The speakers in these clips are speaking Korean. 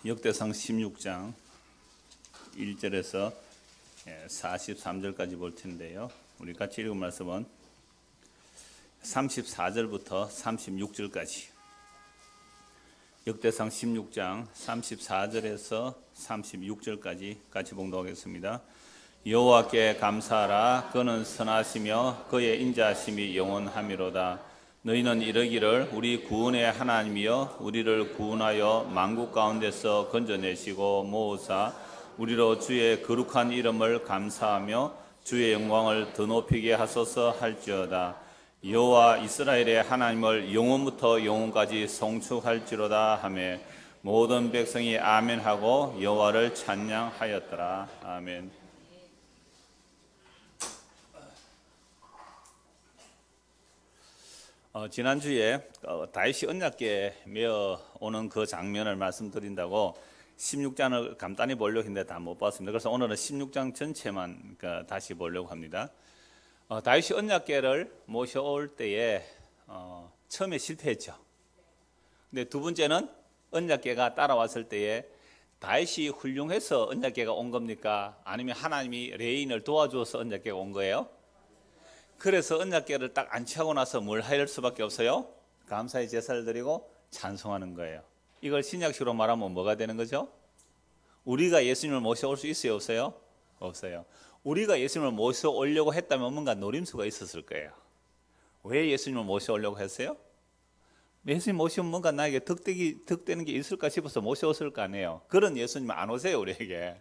역대상 16장 1절에서 43절까지 볼 텐데요. 우리 같이 읽은 말씀은 34절부터 36절까지. 역대상 16장 34절에서 36절까지 같이 봉독하겠습니다. 여호와께 감사하라. 그는 선하시며 그의 인자하심이 영원하미로다. 너희는 이르기를 우리 구원의 하나님이여 우리를 구원하여 만국 가운데서 건져내시고 모으사 우리로 주의 거룩한 이름을 감사하며 주의 영광을 더 높이게 하소서 할지어다. 여호와 이스라엘의 하나님을 영원부터 영원까지 송축할지로다 하매 모든 백성이 아멘하고 여호와를 찬양하였더라. 아멘. 지난주에 다윗이 언약궤에 메어 오는 그 장면을 말씀드린다고 16장을 간단히 보려고 했는데 다 못 봤습니다. 그래서 오늘은 16장 전체만 다시 보려고 합니다. 다윗이 언약궤를 모셔올 때에 처음에 실패했죠. 근데 두 번째는 언약궤가 따라왔을 때에 다윗이 훌륭해서 언약궤가 온 겁니까? 아니면 하나님이 레인을 도와줘서 언약궤가 온 거예요? 그래서 언약궤를 딱 안치하고 나서 뭘 할 수밖에 없어요? 감사의 제사를 드리고 찬송하는 거예요. 이걸 신약식으로 말하면 뭐가 되는 거죠? 우리가 예수님을 모셔올 수 있어요? 없어요? 없어요. 우리가 예수님을 모셔오려고 했다면 뭔가 노림수가 있었을 거예요. 왜 예수님을 모셔오려고 했어요? 예수님 모시면 뭔가 나에게 득되는 게 있을까 싶어서 모셔왔을 거 아니에요. 그런 예수님 안 오세요, 우리에게.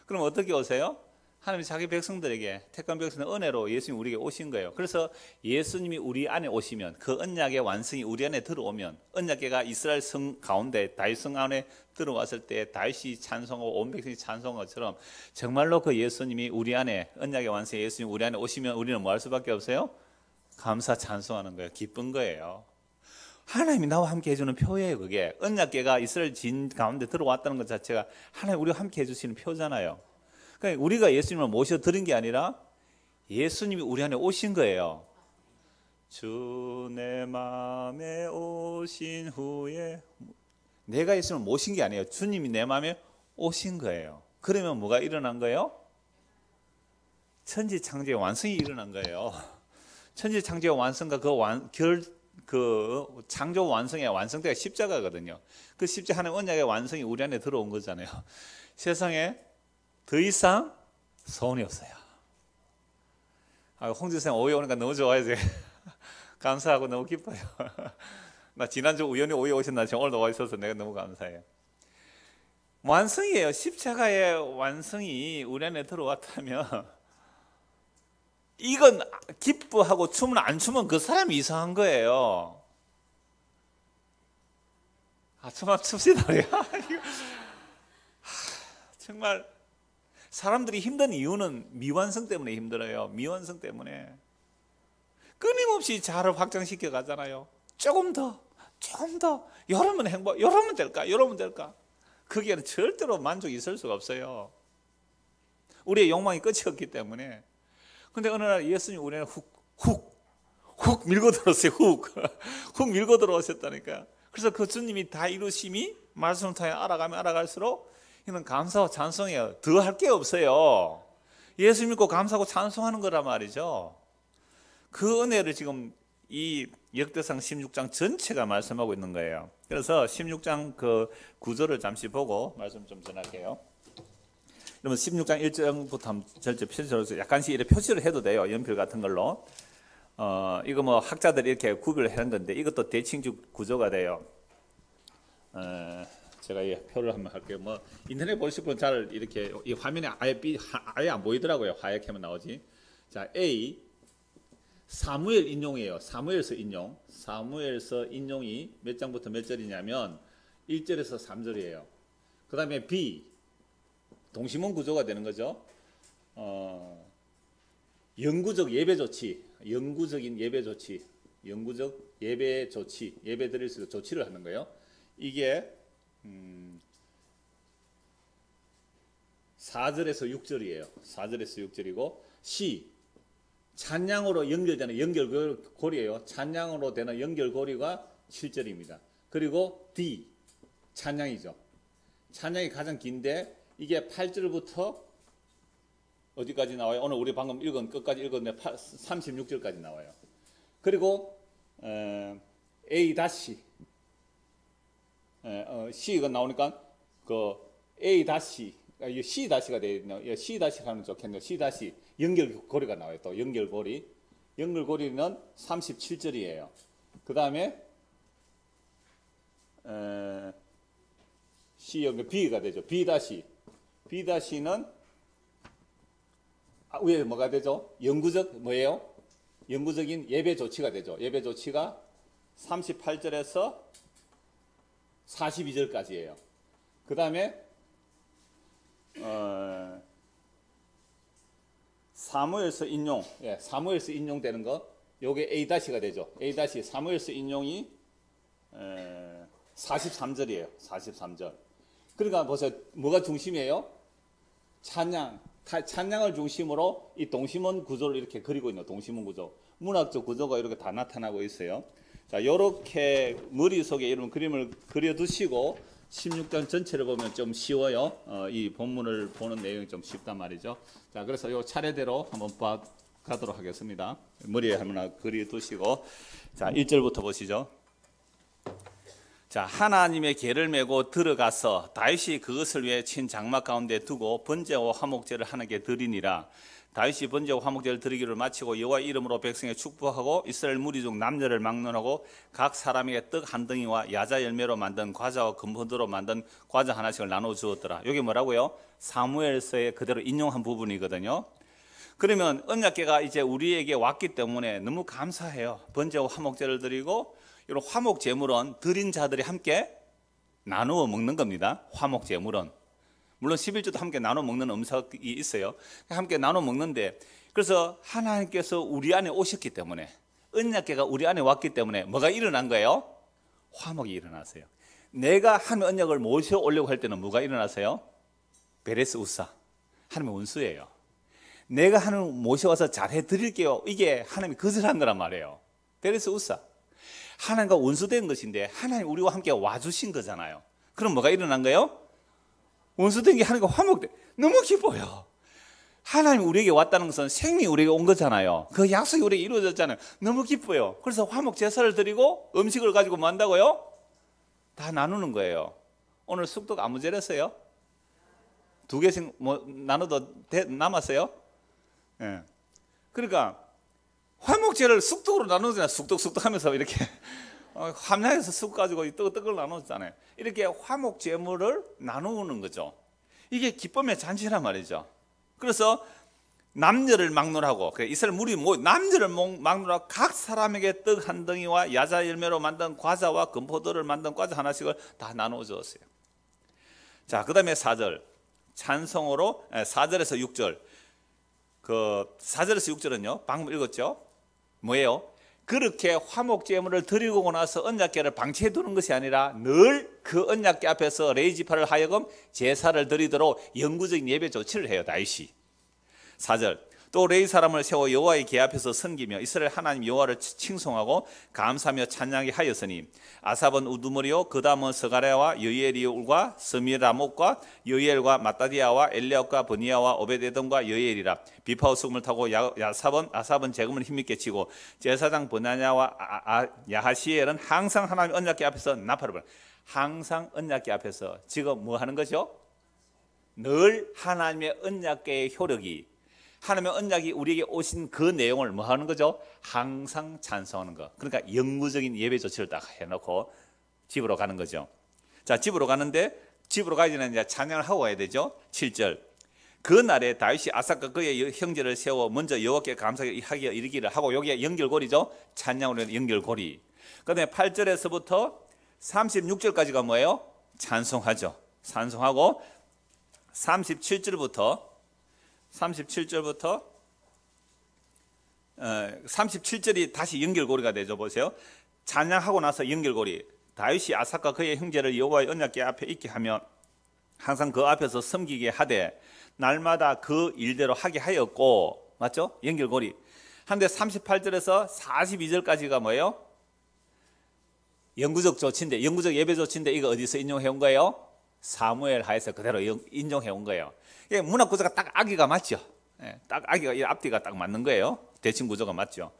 그럼 어떻게 오세요? 하나님이 자기 백성들에게 택한 백성의 은혜로 예수님이 우리에게 오신 거예요. 그래서 예수님이 우리 안에 오시면 그 언약의 완성이 우리 안에 들어오면 언약궤가 이스라엘 성 가운데 다윗 성 안에 들어왔을 때 다윗이 찬송하고 온 백성이 찬송한 것처럼 정말로 그 예수님이 우리 안에 언약의 완성의 예수님이 우리 안에 오시면 우리는 뭐 할 수밖에 없어요? 감사 찬송하는 거예요. 기쁜 거예요. 하나님이 나와 함께 해주는 표예요. 그게 언약궤가 이스라엘 진 가운데 들어왔다는 것 자체가 하나님 우리와 함께 해주시는 표잖아요. 그러니까 우리가 예수님을 모셔드린 게 아니라 예수님이 우리 안에 오신 거예요. 주 내 마음에 오신 후에 내가 예수님을 모신 게 아니에요. 주님이 내 마음에 오신 거예요. 그러면 뭐가 일어난 거예요? 천지창조의 완성이 일어난 거예요. 천지창조의 완성과 그 창조 완성의 완성대가 십자가거든요. 그 십자가 하나님 언약의 완성이 우리 안에 들어온 거잖아요. 세상에 더 이상 소원이 없어요. 홍지생 오해 오니까 너무 좋아요. 감사하고 너무 기뻐요. 나 지난주 우연히 오해 오셨나 지금 오늘도 와 있어서 내가 너무 감사해요. 완성이에요. 십자가의 완성이 우리 안에 들어왔다면 이건 기뻐하고 춤을 안 추면 그 사람이 이상한 거예요. 춤 안 춥시다. 정말 사람들이 힘든 이유는 미완성 때문에 힘들어요. 미완성 때문에 끊임없이 자아를 확장시켜 가잖아요. 조금 더 이러면 이러면 될까? 거기에는 절대로 만족이 있을 수가 없어요. 우리의 욕망이 끝이 없기 때문에. 근데 어느 날 예수님이 우리는 훅 밀고 들어오세요. 훅 밀고 들어오셨다니까. 그래서 그 주님이 다 이루심이 말씀을 통해 알아가면 알아갈수록 이는 감사와 찬송이에요. 더 할 게 없어요. 예수 믿고 감사하고 찬송하는 거란 말이죠. 그 은혜를 지금 이 역대상 16장 전체가 말씀하고 있는 거예요. 그래서 16장 그 구절을 잠시 보고 말씀 좀 전할게요. 그러면 16장 1절부터 절제 표시로 약간씩 이렇게 표시를 해도 돼요. 연필 같은 걸로. 이거 뭐 학자들이 이렇게 구별을 하는 건데 이것도 대칭적 구조가 돼요. 제가 이 표를 한번 할게요. 뭐 인터넷 보실 분 잘 이렇게 이 화면에 아예 안 보이더라고요. 하얗게만 나오지. 자, A 사무엘 인용이에요. 사무엘서 인용. 사무엘서 인용이 몇 장부터 몇 절이냐면 1절에서 3절이에요. 그다음에 B 동시문 구조가 되는 거죠. 영구적 예배 조치. 영구적인 예배 조치. 영구적 예배 조치. 예배 드릴 수 있는 조치를 하는 거예요. 이게 4절에서 6절이에요. 4절에서 6절이고 C 찬양으로 연결되는 연결고리예요. 찬양으로 되는 연결고리가 7절입니다. 그리고 D 찬양이죠. 찬양이 가장 긴데 이게 8절부터 어디까지 나와요? 오늘 우리 방금 읽은 끝까지 읽었는데 36절까지 나와요. 그리고 A 다시 C가 나오니까 그 A 다시 C 다시가 되네요. C 다시 하면 좋겠네요. C 다시 연결고리가 나와요. 또 연결고리는 37절이에요. 그 다음에 C 연결 B가 되죠. B 다시는 위에 뭐가 되죠? 영구적 뭐예요? 영구적인 예배 조치가 되죠. 예배 조치가 38절에서 42절까지예요. 그 다음에 사무엘서 인용, 사무엘서 인용되는 거, 요게 A 다시가 되죠. A 다시 사무엘서 인용이 43절이에요. 43절. 그러니까 보세요. 뭐가 중심이에요? 찬양을 중심으로 이 동심원 구조를 이렇게 그리고 있는 동심원 구조. 문학적 구조가 이렇게 다 나타나고 있어요. 자, 요렇게 머릿속에 이런 그림을 그려두시고 16장 전체를 보면 좀 쉬워요. 이 본문을 보는 내용이 좀 쉽단 말이죠. 자, 그래서 요 차례대로 한번 가도록 하겠습니다. 머리에 하나 그려두시고. 자, 1절부터 보시죠. 자, 하나님의 계를 메고 들어가서 다윗이 그것을 위해 친 장막 가운데 두고 번제와 화목제를 하나님께 드리니라. 다윗이 번제와 화목제를 드리기를 마치고 여호와 이름으로 백성에 축복하고 이스라엘 무리 중 남녀를 막론하고 각 사람에게 떡 한 덩이와 야자 열매로 만든 과자와 금포도로 만든 과자 하나씩을 나눠 주었더라. 이게 뭐라고요? 사무엘서에 그대로 인용한 부분이거든요. 그러면 언약궤가 이제 우리에게 왔기 때문에 너무 감사해요. 번제와 화목제를 드리고 이런 화목 제물은 드린 자들이 함께 나누어 먹는 겁니다. 화목 제물은 물론 11조도 함께 나눠 먹는 음식이 있어요. 함께 나눠 먹는데, 그래서 하나님께서 우리 안에 오셨기 때문에, 언약궤가 우리 안에 왔기 때문에 뭐가 일어난 거예요? 화목이 일어났어요. 내가 하나님의 언약을 모셔 오려고 할 때는 뭐가 일어나세요? 베레스 우사, 하나님의 원수예요. 내가 하나님 모셔와서 잘해 드릴게요, 이게 하나님이 거절한 거란 말이에요. 베레스 우사, 하나님과 원수된 것인데 하나님 우리와 함께 와주신 거잖아요. 그럼 뭐가 일어난 거예요? 원수된 게 하나님과 화목돼. 너무 기뻐요. 하나님 우리에게 왔다는 것은 생명이 우리에게 온 거잖아요. 그 약속이 우리에게 이루어졌잖아요. 너무 기뻐요. 그래서 화목 제사를 드리고 음식을 가지고 뭐 한다고요? 다 나누는 거예요. 오늘 숙독 아무 제랬어요? 2개씩 뭐 나눠도 남았어요? 예. 그러니까 화목제를 숙독으로 나누잖아요. 숙독 하면서 이렇게 함량에서 쑥 가지고 떡을 나누잖아요. 이렇게 화목 제물을 나누는 거죠. 이게 기쁨의 잔치란 말이죠. 그래서 남녀를 막론하고, 이스라엘 무리 남녀를 막론하고 각 사람에게 떡 한 덩이와 야자 열매로 만든 과자와 금포도를 만든 과자 하나씩을 다 나누어 주었어요. 자, 그 다음에 4절 찬송으로 4절에서 6절. 그 4절에서 6절은요 방금 읽었죠? 뭐예요? 그렇게 화목 제물을 드리고 나서 언약궤를 방치해 두는 것이 아니라 늘 그 언약궤 앞에서 레위 지파를 하여금 제사를 드리도록 영구적인 예배 조치를 해요. 다윗이. 4절 또 레위 사람을 세워 여호와의 궤 앞에서 섬기며 이스라엘 하나님 여호와를 칭송하고 감사하며 찬양하게 하였으니 아삽은 우두머리요 그 다음은 스가랴와 여이엘과 스미라목과 여이엘과 마따디아와 엘리압과 버니야와 오베데돔과 여이엘이라. 비파오 수금을 타고 아삽은 재금을 힘있게 치고 제사장 버나냐와 야하시엘은 항상 하나님 언약궤 앞에서 나팔을 불어요. 항상 언약궤 앞에서 지금 뭐 하는 거죠? 늘 하나님의 언약궤의 효력이, 하나님의 언약이 우리에게 오신 그 내용을 뭐 하는 거죠? 항상 찬송하는 거. 그러니까 영구적인 예배 조치를 딱 해놓고 집으로 가는 거죠. 자, 집으로 가는데, 집으로 가기 전에 이제 찬양을 하고 가야 되죠. 7절 그 날에 다윗이 아삭과 그의 형제를 세워 먼저 여호와께 감사하게 이르기를 하고, 여기에 연결고리죠. 찬양으로 연결고리. 그 다음에 8절에서부터 36절까지가 뭐예요? 찬송하죠. 찬송하고 37절부터 37절이 다시 연결고리가 되죠. 보세요. 찬양하고 나서 연결고리. 다윗이 아삭과 그의 형제를 여호와의 언약궤 앞에 있게 하며 항상 그 앞에서 섬기게 하되 날마다 그 일대로 하게 하였고, 맞죠? 연결고리. 한데 38절에서 42절까지가 뭐예요? 영구적 조치인데, 영구적 예배 조치인데 이거 어디서 인용해 온 거예요? 사무엘 하에서 그대로 인용해 온 거예요. 이게 문학 구조가 딱 아기가 맞죠. 딱 아기가 이 앞뒤가 딱 맞는 거예요. 대칭 구조가 맞죠.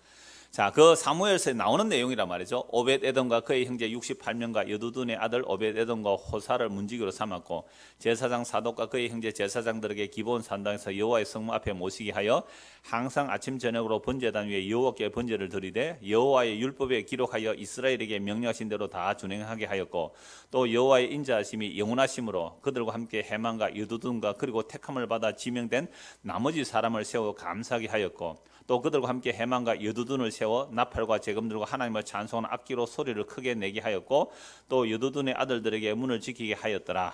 자, 그 사무엘서에 나오는 내용이란 말이죠. 오벳 에돔과 그의 형제 68명과 여두둔의 아들 오벳 에돔과 호사를 문지기로 삼았고 제사장 사독과 그의 형제 제사장들에게 기본 산당에서 여호와의 성문 앞에 모시게 하여 항상 아침 저녁으로 번제단 위에 여호와께 번제를 드리되 여호와의 율법에 기록하여 이스라엘에게 명령하신 대로 다 준행하게 하였고 또 여호와의 인자하심이 영원하심으로 그들과 함께 해만과 여두둔과 그리고 택함을 받아 지명된 나머지 사람을 세워 감사하게 하였고 또 그들과 함께 해만과 여두둔을 세워 나팔과 재금들과 하나님을 찬송하는 악기로 소리를 크게 내게 하였고 또 여두둔의 아들들에게 문을 지키게 하였더라.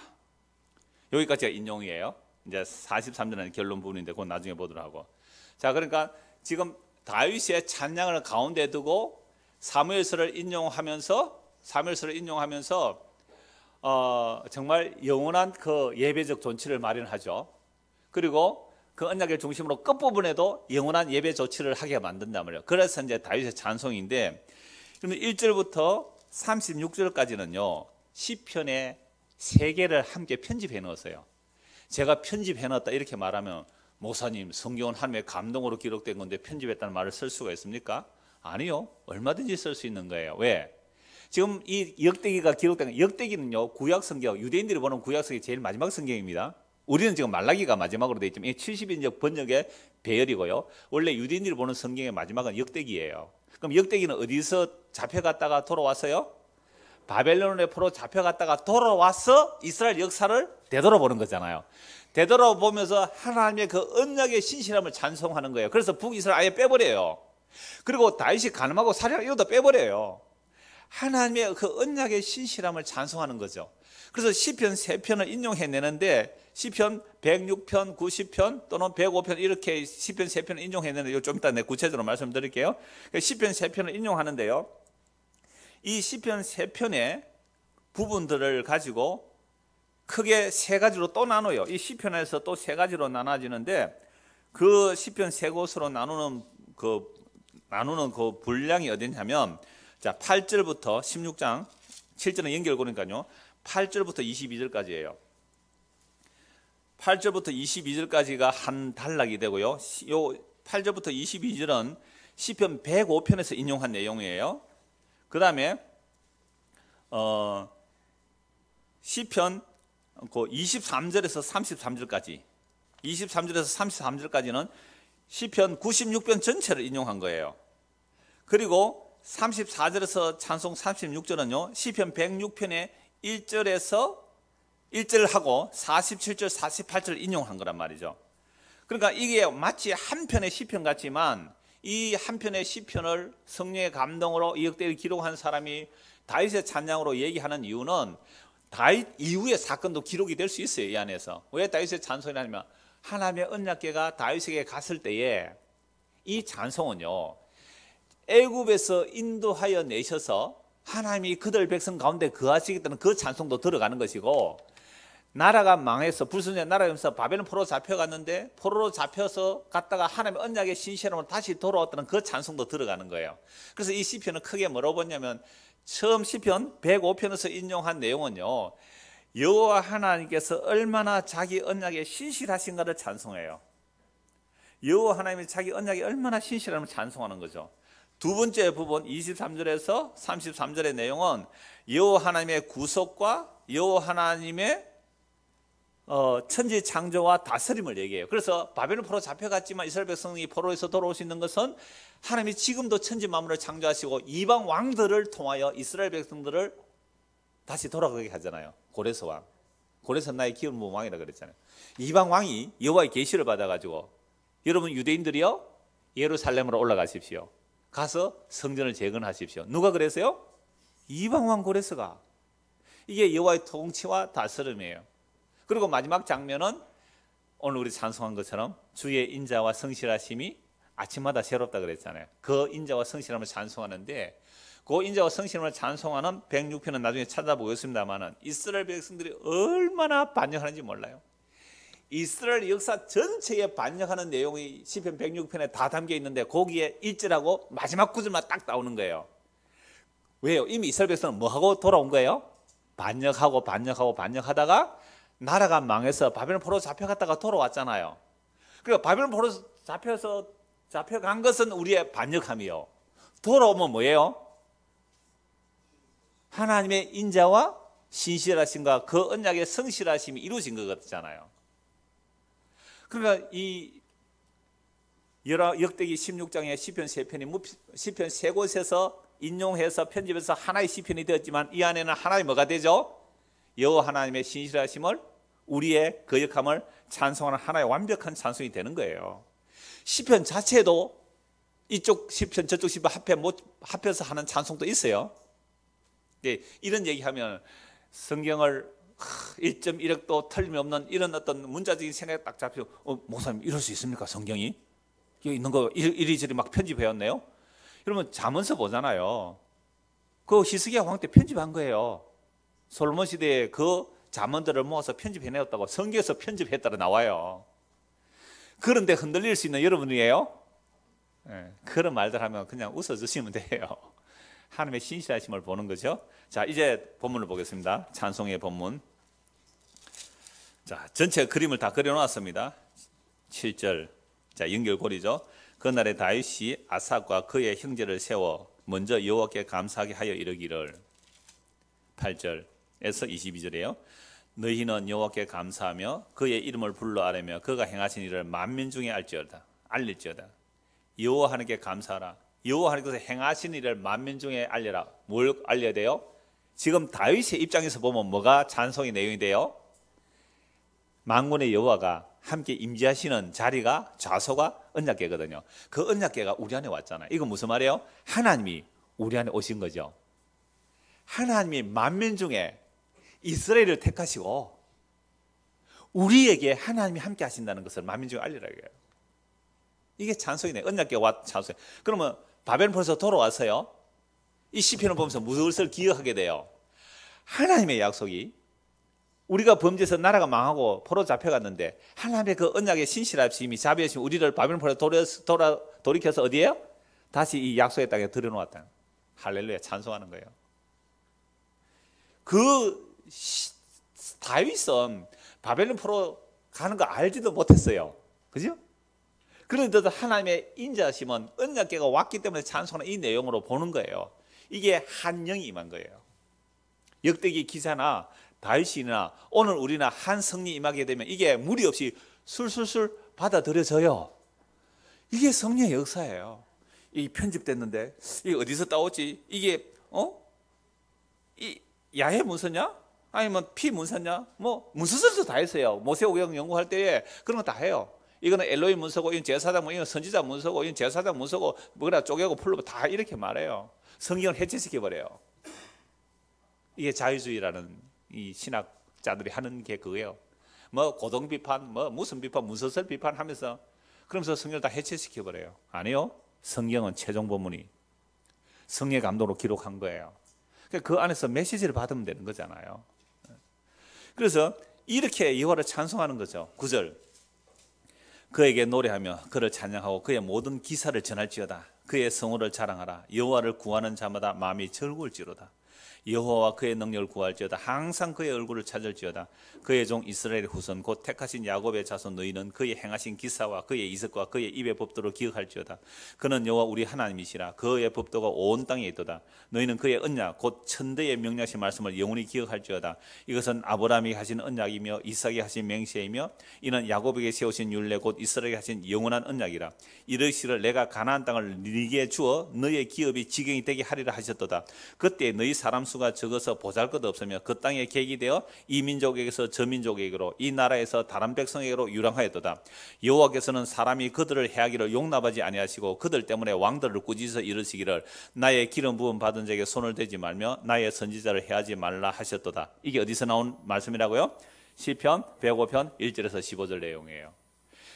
여기까지가 인용이에요. 이제 43절은 결론 부분인데 그건 나중에 보도록 하고. 자, 그러니까 지금 다윗의 찬양을 가운데 두고 사무엘서를 인용하면서 정말 영원한 그 예배적 존치를 마련하죠. 그리고 그 언약의 중심으로 끝부분에도 영원한 예배 조치를 하게 만든단 말이에요. 그래서 이제 다윗의 찬송인데, 그러면 1절부터 36절까지는요, 시편의 3개를 함께 편집해 넣었어요. 제가 편집해 넣었다 이렇게 말하면, 목사님, 성경은 하나님의 감동으로 기록된 건데 편집했다는 말을 쓸 수가 있습니까? 아니요. 얼마든지 쓸 수 있는 거예요. 왜? 지금 이 역대기가 기록된, 역대기는요, 구약 성경, 유대인들이 보는 구약 성경이 제일 마지막 성경입니다. 우리는 지금 말라기가 마지막으로 되어 있지만 70인적 번역의 배열이고요. 원래 유대인들이 보는 성경의 마지막은 역대기예요. 그럼 역대기는 어디서 잡혀갔다가 돌아왔어요? 바벨론의 포로 잡혀갔다가 돌아와서 이스라엘 역사를 되돌아보는 거잖아요. 되돌아보면서 하나님의 그 언약의 신실함을 찬송하는 거예요. 그래서 북이스라엘 아예 빼버려요. 그리고 다윗이 간음하고 살인하고 이것도 빼버려요. 하나님의 그 언약의 신실함을 찬송하는 거죠. 그래서 시편 3편을 인용해내는데 시편 106편, 90편 또는 105편 이렇게 시편 3편을 인용해내는데 좀 이따 구체적으로 말씀드릴게요. 시편 3편을 인용하는데요. 이 시편 3편의 부분들을 가지고 크게 3가지로 또 나눠요. 이 시편에서 또 3가지로 나눠지는데 그 시편 3곳으로 나누는 그 분량이 어디냐면 자, 8절부터 16장 7절은 연결고니까요. 8절부터 22절까지예요. 8절부터 22절까지가 한 단락이 되고요. 요 8절부터 22절은 시편 105편에서 인용한 내용이에요. 그 다음에 시편 23절에서 33절까지 23절에서 33절까지는 시편 96편 전체를 인용한 거예요. 그리고 34절에서 찬송 36절은요. 시편 106편의 1절을 하고 47절, 48절을 인용한 거란 말이죠. 그러니까 이게 마치 한 편의 시편 같지만 이 한 편의 시편을 성령의 감동으로 역대를 기록한 사람이 다윗의 찬양으로 얘기하는 이유는 다윗 이후의 사건도 기록이 될 수 있어요. 이 안에서. 왜 다윗의 찬송이 하냐면 하나님의 언약궤가 다윗에게 갔을 때에 이 찬송은요. 애굽에서 인도하여 내셔서 하나님이 그들 백성 가운데 거하시겠다는 그 찬송도 들어가는 것이고 나라가 망해서 불순종의 나라에서 바벨론 포로로 잡혀갔는데 포로로 잡혀서 갔다가 하나님의 언약의 신실함으로 다시 돌아왔다는 그 찬송도 들어가는 거예요. 그래서 이 시편은 크게 뭐라고 보냐면 처음 시편 105편에서 인용한 내용은요. 여호와 하나님께서 얼마나 자기 언약에 신실하신가를 찬송해요. 여호와 하나님이 자기 언약에 얼마나 신실함을 찬송하는 거죠. 두 번째 부분 23절에서 33절의 내용은 여호와 하나님의 구속과 여호와 하나님의 천지 창조와 다스림을 얘기해요. 그래서 바벨론 포로 잡혀갔지만 이스라엘 백성이 포로에서 돌아올 수 있는 것은 하나님이 지금도 천지 만물을 창조하시고 이방 왕들을 통하여 이스라엘 백성들을 다시 돌아가게 하잖아요. 고레스 왕. 고레스 나의 기름 부은 왕이라 그랬잖아요. 이방 왕이 여호와의 계시를 받아가지고 여러분 유대인들이요 예루살렘으로 올라가십시오. 가서 성전을 재건하십시오. 누가 그랬어요? 이방 왕 고레스가. 이게 여호와의 통치와 다스림이에요. 그리고 마지막 장면은 오늘 우리 찬송한 것처럼 주의 인자와 성실하심이 아침마다 새롭다 그랬잖아요. 그 인자와 성실함을 찬송하는데 그 인자와 성실함을 찬송하는 106편은 나중에 찾아보겠습니다만 이스라엘 백성들이 얼마나 반역하는지 몰라요. 이스라엘 역사 전체에 반역하는 내용이 시편 106편에 다 담겨 있는데 거기에 1절하고 마지막 구절만 딱 나오는 거예요. 왜요? 이미 이스라엘 백성은 뭐하고 돌아온 거예요? 반역하다가 나라가 망해서 바벨론 포로 잡혀갔다가 돌아왔잖아요. 그러니까 바벨론 포로 잡혀간 것은 우리의 반역함이요. 돌아오면 뭐예요? 하나님의 인자와 신실하심과 그 언약의 성실하심이 이루어진 것 같잖아요. 그러니까 이 역대기 16장의 시편 3편이 시편 3곳에서 인용해서 편집해서 하나의 시편이 되었지만 이 안에는 하나의 뭐가 되죠? 여호와 하나님의 신실하심을, 우리의 거역함을 찬송하는 하나의 완벽한 찬송이 되는 거예요. 시편 자체도 이쪽 시편 저쪽 시편 합해서 하는 찬송도 있어요. 이런 얘기하면 성경을 1.1억도 틀림없는 이런 어떤 문자적인 생각이 딱 잡히고 목사님 이럴 수 있습니까? 성경이 여기 있는 거 이리저리 막 편집해왔네요. 그러면 잠언서 보잖아요. 그 히스기야 왕 때 편집한 거예요. 솔로몬 시대에 그 잠언들을 모아서 편집해내었다고 성경에서 편집했다고 나와요. 그런데 흔들릴 수 있는 여러분이에요? 네, 그런 말들 하면 그냥 웃어주시면 돼요. 하나님의 신실하심을 보는 거죠. 자, 이제 본문을 보겠습니다. 찬송의 본문. 자, 전체 그림을 다 그려놓았습니다. 7절. 자, 연결고리죠. 그날에 다윗이 아삭과 그의 형제를 세워 먼저 여호와께 감사하게 하여 이르기를. 8절에서 22절이에요. 너희는 여호와께 감사하며 그의 이름을 불러 아뢰며 그가 행하신 일을 만민 중에 알릴지어다. 여호와 하나님께 감사하라. 여호와 하나님께서 행하신 일을 만민 중에 알려라. 뭘 알려야 돼요? 지금 다윗의 입장에서 보면 뭐가 찬송의 내용이 돼요? 만군의 여호와가 함께 임재하시는 자리가 좌소가 언약궤거든요. 그 언약궤가 우리 안에 왔잖아요. 이건 무슨 말이에요? 하나님이 우리 안에 오신 거죠. 하나님이 만민 중에 이스라엘을 택하시고 우리에게 하나님이 함께 하신다는 것을 만민 중에 알리라 이거예요. 이게 찬송이네. 언약궤와 찬송. 그러면 바벨론에서 돌아와서요. 이 시편을 보면서 무엇을 기억하게 돼요? 하나님의 약속이 우리가 범죄해서 나라가 망하고 포로 잡혀갔는데 하나님의 그 언약의 신실하심이 자비하심 우리를 바벨론으로 돌이켜서 어디에요? 다시 이 약속의 땅에 들여놓았다. 할렐루야 찬송하는 거예요. 다윗은 바벨론 포로 가는 거 알지도 못했어요. 그죠? 그런데도 하나님의 인자심은 언약궤가 왔기 때문에 찬송하는 이 내용으로 보는 거예요. 이게 한 영이 임한 거예요. 역대기 기사나 다윗이나 오늘 우리나 한 성리 임하게 되면 이게 무리 없이 술술술 받아들여져요. 이게 성령의 역사예요. 이게 편집됐는데 이게 어디서 따왔지? 이게 이 야해 문서냐? 아니면 피 문서냐? 뭐 문서들도 다 했어요. 모세오경 연구할 때에 그런 거 다 해요. 이거는 엘로이 문서고 이건 제사장 문서, 이건 선지자 문서고 이건 제사장 문서고 뭐라 쪼개고 풀고 다 이렇게 말해요. 성경을 해체시켜 버려요. 이게 자유주의라는 이 신학자들이 하는 게 그거예요. 뭐 고동 비판, 뭐 무슨 비판, 문서설 비판하면서 그러면서 성경을 다 해체시켜 버려요. 아니요. 성경은 최종 본문이 성령의 감동으로 기록한 거예요. 그 안에서 메시지를 받으면 되는 거잖아요. 그래서 이렇게 여호와를 찬송하는 거죠. 9절. 그에게 노래하며 그를 찬양하고 그의 모든 기사를 전할지어다. 그의 성호를 자랑하라. 여호와를 구하는 자마다 마음이 즐거울지로다. 여호와와 그의 능력을 구할지어다. 항상 그의 얼굴을 찾을지어다. 그의 종 이스라엘의 후손 곧 택하신 야곱의 자손 너희는 그의 행하신 기사와 그의 이적과 그의 입의 법도를 기억할지어다. 그는 여호와 우리 하나님이시라. 그의 법도가 온 땅에 있도다. 너희는 그의 언약 곧 천대의 명령하신 말씀을 영원히 기억할지어다. 이것은 아브라함이 하신 언약이며 이삭이 하신 맹세이며 이는 야곱에게 세우신 율례 곧 이스라엘에게 하신 영원한 언약이라. 이르시기를 내가 가나안 땅을 네게 주어 너희의 기업이 지경이 되게 하리라 하셨도다. 그때 너희 사람 수가 적어서 보잘것없으며 그 땅에 객이 되어 이 민족에게서 저 민족에게로 이 나라에서 다른 백성에게로 유랑하였도다. 여호와께서는 사람이 그들을 해하기를 용납하지 아니하시고 그들 때문에 왕들을 꾸짖어 이르시기를 나의 기름 부음 받은 자에게 손을 대지 말며 나의 선지자를 해하지 말라 하셨도다. 이게 어디서 나온 말씀이라고요? 시편 105편 1절에서 15절 내용이에요.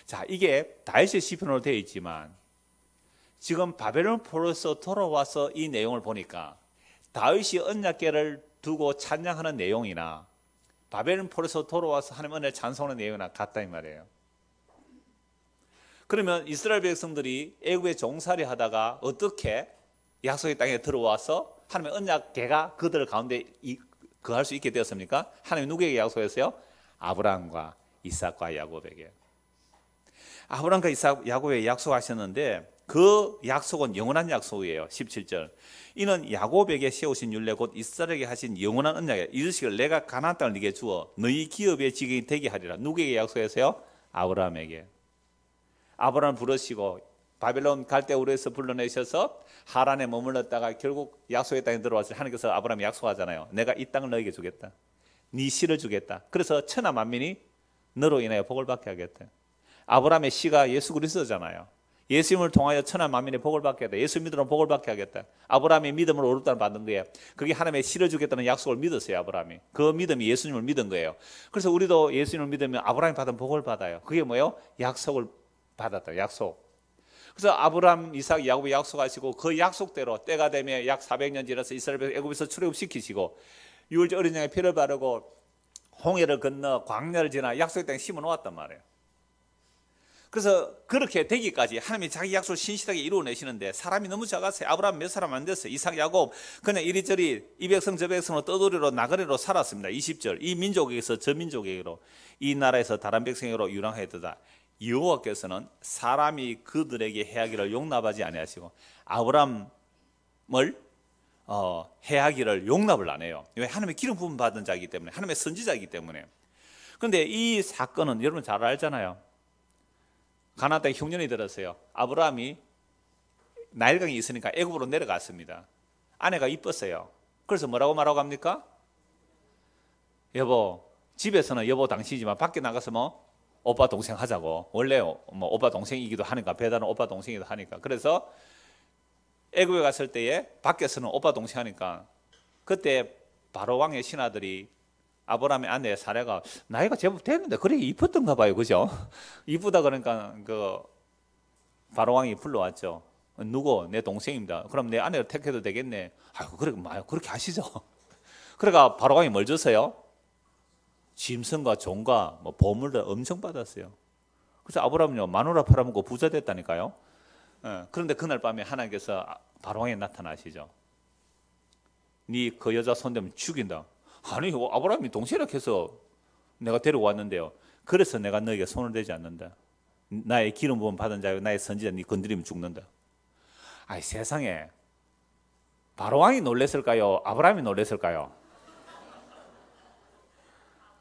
자, 이게 다윗의 시편으로 되어 있지만 지금 바벨론 포로에서 돌아와서 이 내용을 보니까 다윗이 언약궤를 두고 찬양하는 내용이나 바벨론 포로에서 돌아와서 하나님 은혜를 찬송하는 내용이나 같다 이 말이에요. 그러면 이스라엘 백성들이 애굽에 종살이 하다가 어떻게 약속의 땅에 들어와서 하나님의 언약궤가 그들 가운데 거할 수 있게 되었습니까? 하나님이 누구에게 약속했어요? 아브라함과 이삭과 야곱에게. 아브라함과 이삭, 야곱에게 약속하셨는데 그 약속은 영원한 약속이에요. 17절. 이는 야곱에게 세우신 율례 곧 이스라엘에게 하신 영원한 언약이야. 이르시기를 내가 가나안 땅을 네게 주어 너희 기업의 지경이 되게 하리라. 누구에게 약속했어요? 아브라함에게. 아브라함을 부르시고 바벨론 갈대 우르에서 불러내셔서 하란에 머물렀다가 결국 약속의 땅에 들어와서 하나님께서 아브라함이 약속하잖아요. 내가 이 땅을 너에게 주겠다. 네 씨를 주겠다. 그래서 천하 만민이 너로 인하여 복을 받게 하겠다. 아브라함의 씨가 예수 그리스도잖아요. 예수님을 통하여 천하 만민의 복을 받게 하겠다. 예수 믿으면 복을 받게 하겠다. 아브라함이 믿음으로 어렵다는 받은 거예요. 그게 하나님의 씨를 주겠다는 약속을 믿었어요. 아브라함이. 그 믿음이 예수님을 믿은 거예요. 그래서 우리도 예수님을 믿으면 아브라함이 받은 복을 받아요. 그게 뭐예요? 약속을 받았다. 약속. 그래서 아브라함, 이삭, 야곱이 약속하시고 그 약속대로 때가 되면 약 400년 지나서 이스라엘 애굽에서 출애굽시키시고 유월절 어린 양의 피를 바르고 홍해를 건너 광야를 지나 약속의 땅에 심어 놓았단 말이에요. 그래서 그렇게 되기까지 하나님이 자기 약속을 신실하게 이루어내시는데 사람이 너무 작았어요. 아브라함 몇 사람 안 됐어요. 이삭, 야곱 그냥 이리저리 이 백성 저 백성으로 떠돌이로 나그네로 살았습니다. 20절 이 민족에게서 저 민족에게로 이 나라에서 다른 백성에게로 유랑하였다. 여호와께서는 사람이 그들에게 해하기를 용납하지 아니하시고 아브라함을 해하기를 용납을 안 해요. 왜? 하나님의 기름 부음 받은 자이기 때문에, 하나님의 선지자이기 때문에. 그런데 이 사건은 여러분 잘 알잖아요. 가나안 땅에 흉년이 들었어요. 아브라함이 나일강이 있으니까 애굽으로 내려갔습니다. 아내가 이뻤어요. 그래서 뭐라고 말하고 합니까? 여보, 집에서는 여보 당신이지만 밖에 나가서 뭐 오빠 동생 하자고. 원래 뭐 오빠 동생이기도 하니까, 배다는 오빠 동생이기도 하니까. 그래서 애굽에 갔을 때에 밖에서는 오빠 동생 하니까 그때 바로 왕의 신하들이 아브라함의 아내 사례가 나이가 제법 됐는데 그래 이뻤던가 봐요. 그죠? 이쁘다 그러니까 그 바로 왕이 불러왔죠. 누구? 내 동생입니다. 그럼 내 아내를 택해도 되겠네. 아이고 그래 그렇게 하시죠. 그러니까 바로 왕이 뭘 줬어요? 짐승과 종과 뭐 보물들 엄청 받았어요. 그래서 아브라함은요 마누라 팔아먹고 부자 됐다니까요. 그런데 그날 밤에 하나님께서 바로 왕에 나타나시죠. 네 그 여자 손대면 죽인다. 아니 아브라함이 동생이라고 해서 내가 데리고 왔는데요. 그래서 내가 너에게 손을 대지 않는다. 나의 기름 부음 받은 자요 나의 선지자 네 건드리면 죽는다. 아이 세상에 바로 왕이 놀랬을까요? 아브라함이 놀랬을까요?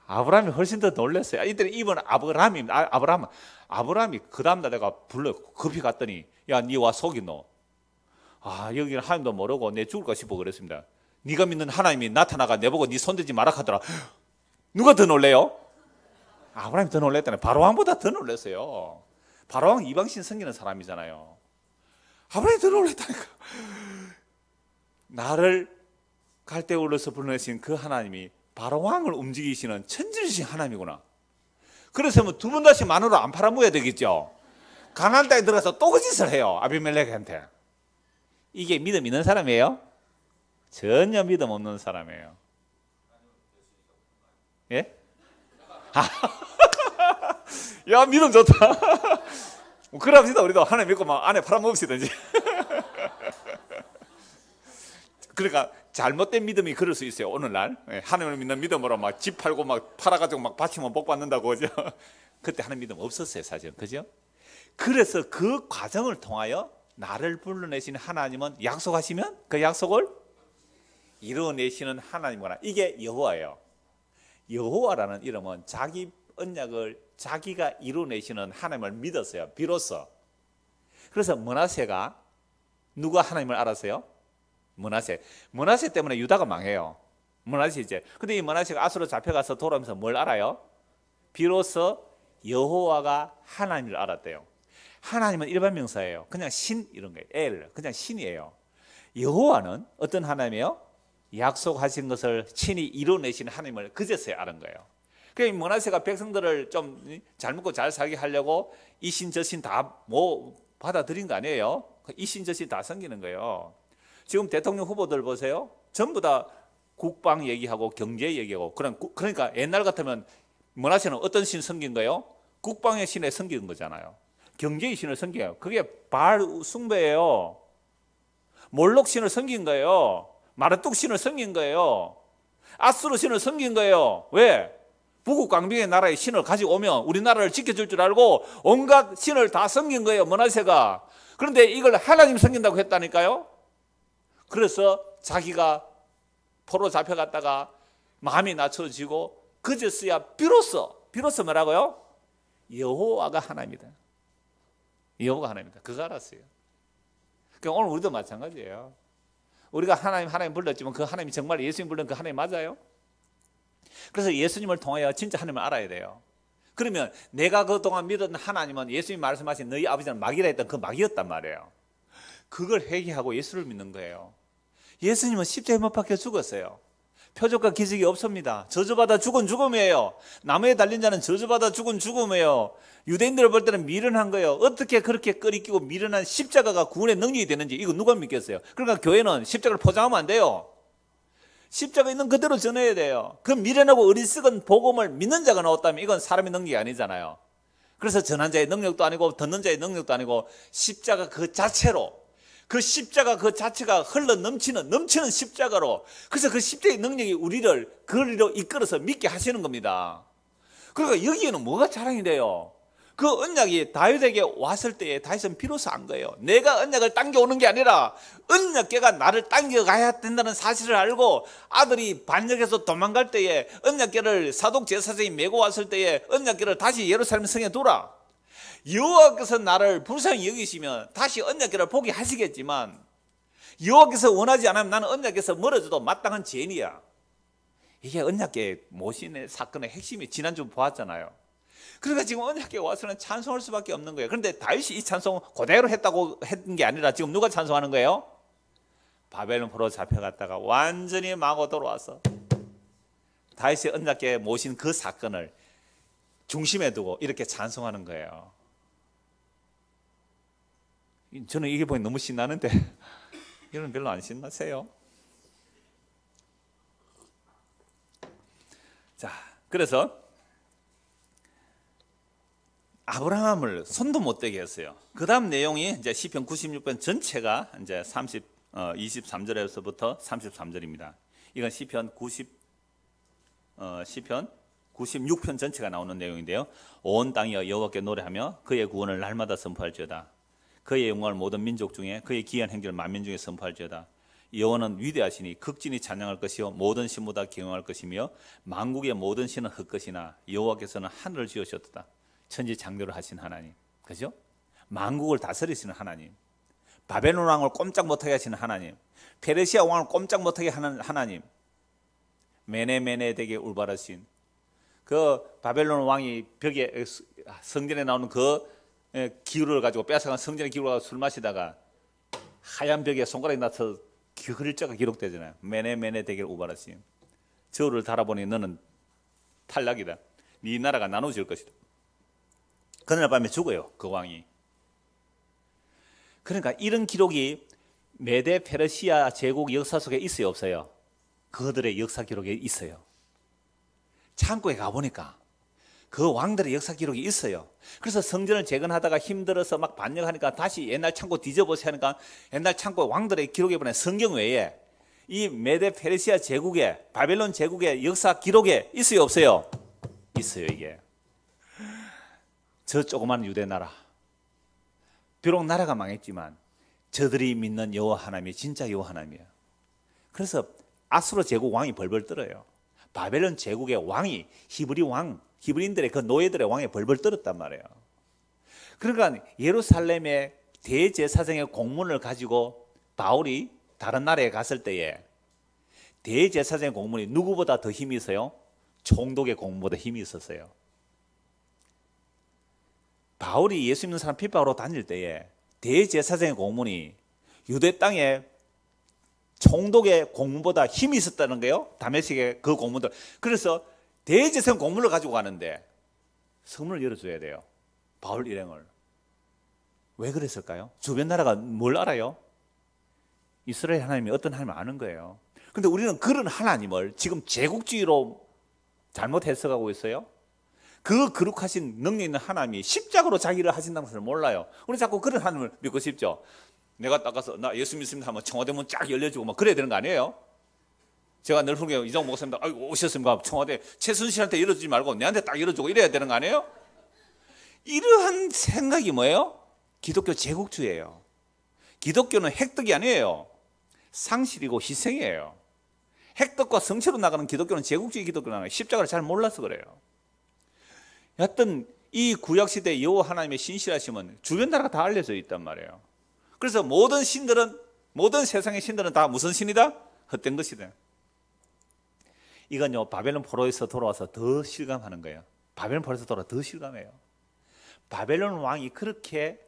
아브라함이 훨씬 더 놀랐어요. 이때는 이번 아브라함이 그 다음날 내가 불러 급히 갔더니 야 니 와 속이 너. 여기는 하나님도 모르고 내 죽을까 싶어 그랬습니다. 네가 믿는 하나님이 나타나가 내보고 네 손대지 마라 하더라. 누가 더 놀래요? 아브라함이 더 놀랬다네. 바로왕보다 더 놀랐어요. 바로왕 이방신 섬기는 사람이잖아요. 아브라함이 더 놀랬다니까. 나를 갈대우르에서 불러내신 그 하나님이 바로왕을 움직이시는 천지르신 하나님이구나. 그래서 뭐 두 번 다시 마누라 안 팔아먹어야 되겠죠. 가나안 땅에 들어가서 또 그 짓을 해요. 아비멜렉한테. 이게 믿음 있는 사람이에요? 전혀 믿음 없는 사람이에요. 예? 야 믿음 좋다. 그럽시다. 우리도 하나님 믿고 막 안에 팔아먹읍시든지. 그러니까 잘못된 믿음이 그럴 수 있어요. 오늘날 하나님을 믿는 믿음으로 막 집 팔고 막 팔아가지고 막 바치면 복 받는다고 그죠? 그때 하나님 믿음 없었어요 사실은. 그죠? 그래서 그 과정을 통하여 나를 불러내신 하나님은 약속하시면 그 약속을 이루어내시는 하나님이구나. 이게 여호와예요. 여호와라는 이름은 자기 언약을 자기가 이루어내시는 하나님을 믿었어요. 비로소. 그래서 므낫세가 누가 하나님을 알았어요? 므낫세 때문에 유다가 망해요. 므낫세 이제. 근데 이 므낫세가 아수로 잡혀가서 돌아오면서 뭘 알아요? 비로소 여호와가 하나님을 알았대요. 하나님은 일반 명사예요. 그냥 신 이런 거예요. 엘 그냥 신이에요. 여호와는 어떤 하나님이에요? 약속하신 것을 친히 이루어내시는 하나님을 그제서야 아는 거예요. 그러니까 므낫세가 백성들을 좀 잘 먹고 잘 살게 하려고 이 신 저 신 다 뭐 받아들인 거 아니에요? 이 신 저 신 다 섬기는 거예요. 지금 대통령 후보들 보세요. 전부 다 국방 얘기하고 경제 얘기하고 그러니까 옛날 같으면 므낫세는 어떤 신 섬긴 거예요? 국방의 신에 섬긴 거잖아요. 경제의 신을 섬겨요. 그게 바알 숭배예요. 몰록 신을 섬긴 거예요. 마르뚝 신을 섬긴 거예요. 아수르 신을 섬긴 거예요. 왜? 북극 광명의 나라의 신을 가지고 오면 우리나라를 지켜줄 줄 알고 온갖 신을 다 섬긴 거예요, 므낫세가. 그런데 이걸 하나님 섬긴다고 했다니까요. 그래서 자기가 포로 잡혀갔다가 마음이 낮춰지고 그제서야 비로소 뭐라고요? 여호와가 하나님이다. 여호와가 하나님이다. 그거 알았어요. 그러니까 오늘 우리도 마찬가지예요. 우리가 하나님 불렀지만 그 하나님이 정말 예수님 불른 그 하나님 맞아요? 그래서 예수님을 통하여 진짜 하나님을 알아야 돼요. 그러면 내가 그동안 믿었던 하나님은 예수님 말씀하신 너희 아버지는 마귀라 했던 그 마귀였단 말이에요. 그걸 회개하고 예수를 믿는 거예요. 예수님은 십자가에 못 박혀 죽었어요. 표적과 기적이 없습니다. 저주받아 죽은 죽음이에요. 나무에 달린 자는 저주받아 죽은 죽음이에요. 유대인들을 볼 때는 미련한 거예요. 어떻게 그렇게 끓이끼고 미련한 십자가가 구원의 능력이 되는지 이거 누가 믿겠어요? 그러니까 교회는 십자가를 포장하면 안 돼요. 십자가 있는 그대로 전해야 돼요. 그 미련하고 어리석은 복음을 믿는 자가 나왔다면 이건 사람의 능력이 아니잖아요. 그래서 전한 자의 능력도 아니고 듣는 자의 능력도 아니고 십자가 그 자체로, 그 십자가 그 자체가 흘러 넘치는 십자가로, 그래서 그 십자가의 능력이 우리를 그리로 이끌어서 믿게 하시는 겁니다. 그러니까 여기에는 뭐가 자랑이 돼요? 그 언약이 다윗에게 왔을 때에 다윗은 비로소 안 거예요. 내가 언약을 당겨오는 게 아니라 언약궤가 나를 당겨가야 된다는 사실을 알고, 아들이 반역해서 도망갈 때에 언약궤를 사독 제사장이 메고 왔을 때에 언약궤를 다시 예루살렘 성에 두라. 여호와께서 나를 불쌍히 여기시면 다시 언약궤를 포기하시겠지만, 여호와께서 원하지 않으면 나는 언약궤에서 멀어져도 마땅한 죄인이야. 이게 언약궤 모신의 사건의 핵심이 지난주 보았잖아요. 그러니까 지금 언약궤 와서는 찬송할 수밖에 없는 거예요. 그런데 다윗이 이 찬송 그대로 했다고 했던 게 아니라 지금 누가 찬송하는 거예요? 바벨론 포로 잡혀갔다가 완전히 마고 돌아와서 다윗의 언약궤 모신 그 사건을 중심에 두고 이렇게 찬송하는 거예요. 저는 이게 보니 너무 신나는데 여러분 별로 안 신나세요? 자, 그래서 아브라함을 손도 못 대게 했어요. 그 다음 내용이 이제 시편 96편 전체가 이제 23절에서부터 33절입니다. 이건 시편 96편 전체가 나오는 내용인데요. 온 땅이여 여호와께 노래하며 그의 구원을 날마다 선포할지어다. 그의 영광을 모든 민족 중에, 그의 기이한 행적을 만민 중에 선포할지어다. 여호와는 위대하시니 극진히 찬양할 것이요 모든 신보다 경영할 것이며 만국의 모든 신은 헛것이나 여호와께서는 하늘을 지으셨도다. 천지창조를 하신 하나님, 그죠? 만국을 다스리시는 하나님, 바벨론 왕을 꼼짝 못하게 하시는 하나님, 페르시아 왕을 꼼짝 못하게 하는 하나님, 메네메네덱에 울바라신 그 바벨론 왕이 벽에 성전에 나오는 그 기울을 가지고 뺏어간 성전의 기울을 가지고 술 마시다가 하얀 벽에 손가락이 나서 글자가 기록되잖아요. 메네메네덱에 울바라신, 저를 달아보니 너는 탈락이다. 네 나라가 나눠질 것이다. 그날 밤에 죽어요, 그 왕이. 그러니까 이런 기록이 메데 페르시아 제국 역사 속에 있어요, 없어요? 그들의 역사 기록에 있어요. 창고에 가보니까 그 왕들의 역사 기록이 있어요. 그래서 성전을 재건하다가 힘들어서 막 반역하니까 다시 옛날 창고 뒤져보세요 하니까 옛날 창고 왕들의 기록에 보면 성경 외에 이 메데 페르시아 제국의, 바벨론 제국의 역사 기록에 있어요, 없어요? 있어요, 이게. 저 조그만 유대 나라, 비록 나라가 망했지만 저들이 믿는 여호와 하나님이 진짜 여호와 하나님이에요. 그래서 아수르 제국 왕이 벌벌 떨어요. 바벨론 제국의 왕이 히브리인들의 그 노예들의 왕이 벌벌 떨었단 말이에요. 그러니까 예루살렘의 대제사장의 공문을 가지고 바울이 다른 나라에 갔을 때에 대제사장의 공문이 누구보다 더 힘이 있어요? 총독의 공문보다 힘이 있었어요. 바울이 예수 믿는 사람 핍박으로 다닐 때에 대제사장의 공문이 유대 땅에 총독의 공문보다 힘이 있었다는 거예요. 다메섹의 그 공문들. 그래서 대제사장 공문을 가지고 가는데 성문을 열어줘야 돼요, 바울 일행을. 왜 그랬을까요? 주변 나라가 뭘 알아요? 이스라엘 하나님이 어떤 하나님을 아는 거예요. 그런데 우리는 그런 하나님을 지금 제국주의로 잘못 해석하고 있어요. 그 거룩하신 능력 있는 하나님이 십자가로 자기를 하신다는 것을 몰라요. 우리 자꾸 그런 하나님을 믿고 싶죠. 내가 딱 가서 나 예수 믿습니다 하면 청와대 문 쫙 열려주고 막 그래야 되는 거 아니에요? 제가 늘 후게 이정 목사님 아이고 오셨습니까? 청와대 최순실한테 열어주지 말고 내한테 딱 열어주고 이래야 되는 거 아니에요? 이러한 생각이 뭐예요? 기독교 제국주의예요. 기독교는 획득이 아니에요. 상실이고 희생이에요. 획득과 성취로 나가는 기독교는 제국주의 기독교는 십자가를 잘 몰라서 그래요. 여하튼 이 구약시대 여호와 하나님의 신실하심은 주변 나라가 다 알려져 있단 말이에요. 그래서 모든 세상의 신들은 다 무슨 신이다? 헛된 것이다. 이건요 바벨론 포로에서 돌아와서 더 실감하는 거예요. 바벨론 포로에서 돌아와 더 실감해요. 바벨론 왕이 그렇게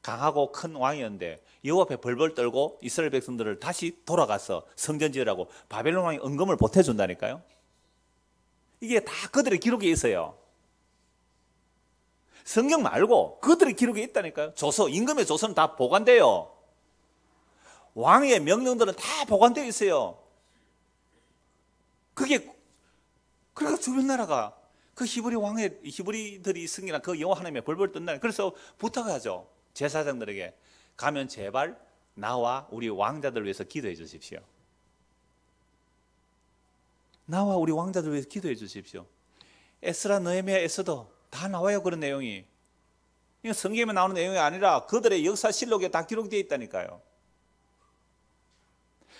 강하고 큰 왕이었는데 여호와 앞에 벌벌 떨고 이스라엘 백성들을 다시 돌아가서 성전 지으라고 바벨론 왕이 은금을 보태준다니까요. 이게 다 그들의 기록에 있어요. 성경 말고 그들의 기록에 있다니까요. 조서, 임금의 조서는 다 보관돼요. 왕의 명령들은 다 보관되어 있어요. 그러니까 주변 나라가 그 히브리들이 승리한 그 여호와 하나님의 벌벌 뜬다. 그래서 부탁하죠. 제사장들에게 가면 제발 나와 우리 왕자들 위해서 기도해 주십시오. 나와 우리 왕자들 위해서 기도해 주십시오. 에스라, 느헤미야, 에스더 다 나와요. 그런 내용이. 이건 성경에 나오는 내용이 아니라 그들의 역사실록에 다 기록되어 있다니까요.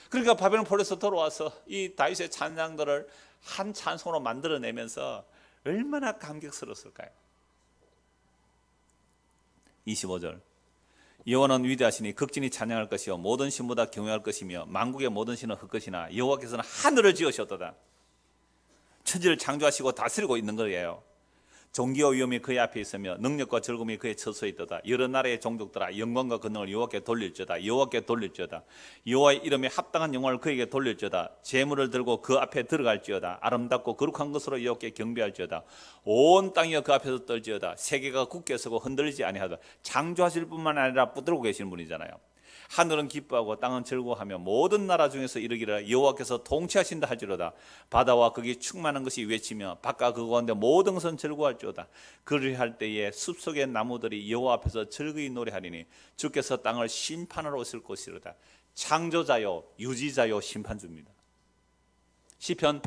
그러니까 바벨론 포로에서 돌아와서 이 다윗의 찬양들을 한 찬송으로 만들어내면서 얼마나 감격스러웠을까요? 25절 여호와는 위대하시니 극진히 찬양할 것이요 모든 신보다 경외할 것이며 만국의 모든 신은 헛것이나 여호와께서는 하늘을 지으셨도다. 천지를 창조하시고 다스리고 있는 거예요. 존귀와 위엄이 그의 앞에 있으며 능력과 즐거움이 그의 처소에 있도다. 여러 나라의 종족들아 영광과 권능을 여호와께 돌릴지어다. 여호와께 돌릴지어다. 여호와의 이름에 합당한 영광을 그에게 돌릴지어다. 재물을 들고 그 앞에 들어갈지어다. 아름답고 거룩한 것으로 여호와께 경배할지어다. 온 땅이여 그 앞에서 떨지어다. 세계가 굳게 서고 흔들리지 아니하다. 창조하실 뿐만 아니라 붙들고 계시는 분이잖아요. 하늘은 기뻐하고 땅은 즐거워하며 모든 나라 중에서 이르기를 여호와께서 통치하신다 할지로다. 바다와 거기 충만한 것이 외치며 바깥 그 가운데 모든 것은 즐거워할지로다. 그리할 때에 숲속의 나무들이 여호와 앞에서 즐거이 노래하리니 주께서 땅을 심판하러 오실 것이로다. 창조자요 유지자요 심판주입니다. 시편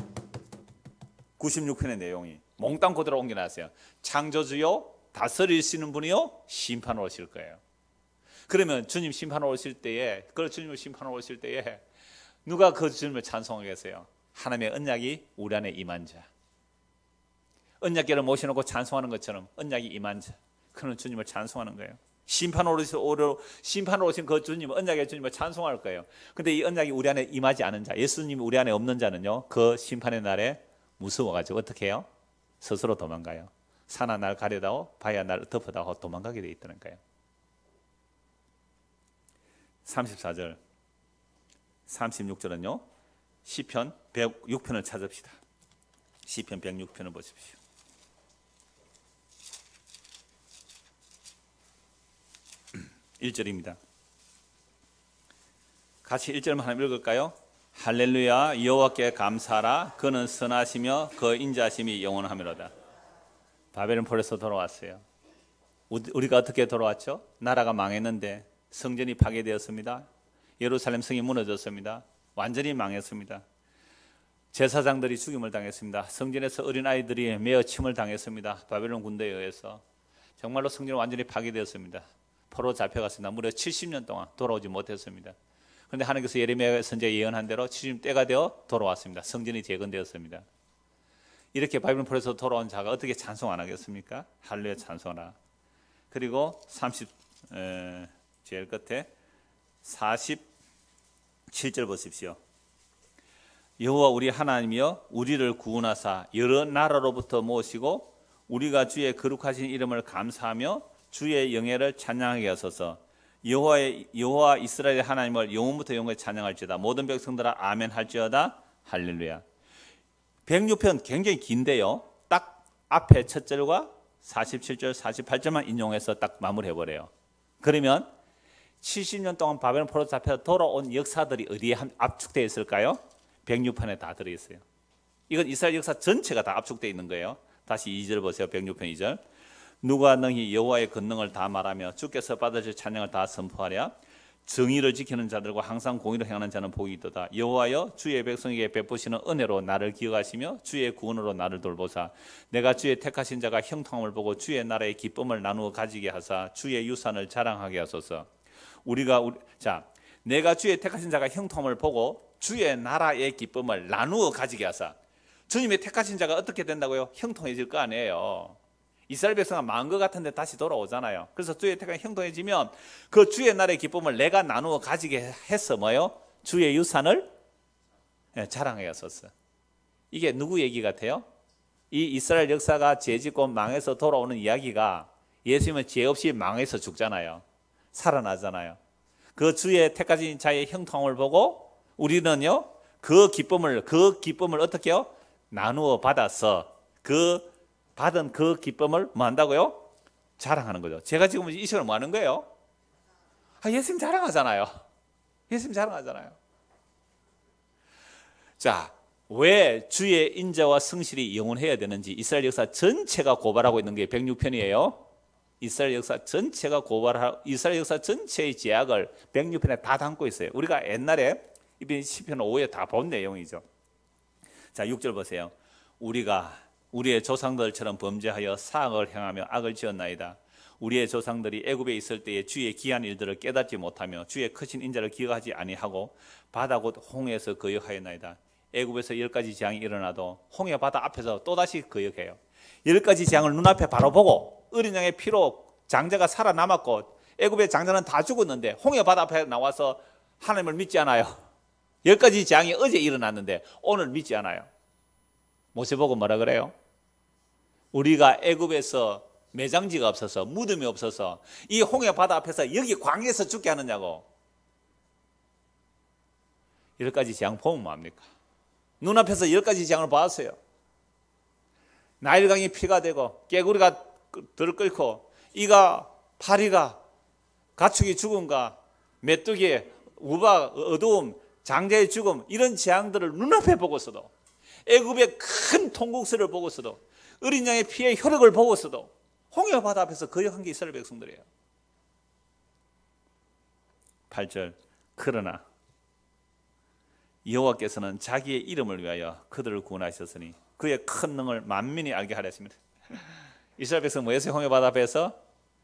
96편의 내용이 몽땅 그대로 옮겨놨어요. 창조주요 다스리시는 분이요 심판하러 오실 거예요. 그러면 주님 심판하러 오실 때에, 그 주님을 심판하러 오실 때에 누가 그 주님을 찬송하겠어요? 하나님의 언약이 우리 안에 임한 자. 언약궤를 모셔놓고 찬송하는 것처럼 언약이 임한 자. 그는 주님을 찬송하는 거예요. 심판하러 오신 그 주님, 언약의 주님을 찬송할 거예요. 근데 이 언약이 우리 안에 임하지 않은 자, 예수님이 우리 안에 없는 자는요, 그 심판의 날에 무서워가지고 어떻게 해요? 스스로 도망가요. 산아 날 가려다오, 바야 날 덮어다오 도망가게 돼 있다는 거예요. 34절, 36절은요. 시편 106편을 찾읍시다. 시편 106편을 보십시오. (1절입니다) 같이 1절만 하나 읽을까요? 할렐루야 여호와께 감사하라. 그는 선하시며 그 인자하심이 영원하미로다. 바벨론 포로에서 돌아왔어요. 우리가 어떻게 돌아왔죠? 나라가 망했는데 성전이 파괴되었습니다. 예루살렘 성이 무너졌습니다. 완전히 망했습니다. 제사장들이 죽임을 당했습니다. 성전에서 어린아이들이 매어 침을 당했습니다. 바벨론 군대에 의해서. 정말로 성전이 완전히 파괴되었습니다. 포로 잡혀갔습니다. 무려 70년 동안 돌아오지 못했습니다. 그런데 하나님께서 예레미야 선지자 예언한 대로 70 때가 되어 돌아왔습니다. 성전이 재건되었습니다. 이렇게 바벨론 포로에서 돌아온 자가 어떻게 찬송 안 하겠습니까? 할렐루야 찬송하라. 그리고 제일 끝에 47절 보십시오. 여호와 우리 하나님이여 우리를 구원하사 여러 나라로부터 모시고 우리가 주의 거룩하신 이름을 감사하며 주의 영예를 찬양하게 하소서. 여호와 이스라엘의 하나님을 영원부터 영원히 찬양할지어다. 모든 백성들아 아멘 할지어다. 할렐루야. 106편 굉장히 긴데요. 딱 앞에 첫 절과 47절, 48절만 인용해서 딱 마무리해버려요. 그러면 70년 동안 바벨론 포로 잡혀서 돌아온 역사들이 어디에 압축되어 있을까요? 106편에 다 들어있어요. 이건 이스라엘 역사 전체가 다 압축되어 있는 거예요. 다시 2절 보세요. 106편 2절. 누가 능히 여호와의 권능을 다 말하며 주께서 받으실 찬양을 다 선포하랴. 정의를 지키는 자들과 항상 공의를 행하는 자는 복이 있도다. 여호와여 주의 백성에게 베푸시는 은혜로 나를 기억하시며 주의 구원으로 나를 돌보사 내가 주의 택하신 자가 형통함을 보고 주의 나라의 기쁨을 나누어 가지게 하사 주의 유산을 자랑하게 하소서. 내가 주의 택하신 자가 형통함을 보고 주의 나라의 기쁨을 나누어 가지게 하사. 주님의 택하신 자가 어떻게 된다고요? 형통해질 거 아니에요. 이스라엘 백성은 망한 것 같은데 다시 돌아오잖아요. 그래서 주의 택한 형통해지면 그 주의 나라의 기쁨을 내가 나누어 가지게 해서 뭐요? 주의 유산을 자랑하게 하소서. 이게 누구 얘기 같아요? 이 이스라엘 역사가 죄짓고 망해서 돌아오는 이야기가 예수님은 죄 없이 망해서 죽잖아요. 살아나잖아요. 그 주의 택하신 자의 형통함을 보고 우리는요 그 기쁨을 어떻게 해요? 나누어 받아서 받은 그 기쁨을 뭐 한다고요? 자랑하는 거죠. 제가 지금 이 시간에 뭐 하는 거예요? 예수님 자랑하잖아요. 예수님 자랑하잖아요. 자, 왜 주의 인자와 성실이 영원해야 되는지 이스라엘 역사 전체가 고발하고 있는 게 106편이에요. 이스라엘 역사 전체가 이스라엘 역사 전체의 제약을 106편에 다 담고 있어요. 우리가 옛날에 이번 시편 5에 다 본 내용이죠. 자, 6절 보세요. 우리가 우리의 조상들처럼 범죄하여 사악을 행하며 악을 지었나이다. 우리의 조상들이 애굽에 있을 때에 주의 기한 일들을 깨닫지 못하며 주의 크신 인자를 기억하지 아니하고 바다 곧 홍해에서 거역하였나이다. 애굽에서 10가지 재앙이 일어나도 홍해 바다 앞에서 또다시 거역해요. 10가지 재앙을 눈앞에 바로 보고 어린 양의 피로 장자가 살아남았고 애굽의 장자는 다 죽었는데 홍해 바다 앞에 나와서 하나님을 믿지 않아요. 10가지 재앙이 어제 일어났는데 오늘 믿지 않아요. 모세 보고 뭐라 그래요? 우리가 애굽에서 매장지가 없어서 무덤이 없어서 이 홍해 바다 앞에서 여기 광야에서 죽게 하느냐고. 10가지 재앙 보면 뭐합니까? 눈앞에서 10가지 재앙을 봤어요. 나일강이 피가 되고 깨구리가 들끓고 이가 파리가 가축이 죽음과 메뚜기 우박 어두움 장자의 죽음 이런 재앙들을 눈앞에 보고서도 애굽의 큰 통곡스를 보고서도 어린 양의 피의 혈액을 보고서도 홍해 바다 앞에서 거역한 게 이스라엘 백성들이에요. 8절 그러나 여호와께서는 자기의 이름을 위하여 그들을 구원하셨으니 그의 큰 능을 만민이 알게 하려 했습니다. 이스라엘 백성 뭐 했어요? 홍해 바다 앞에서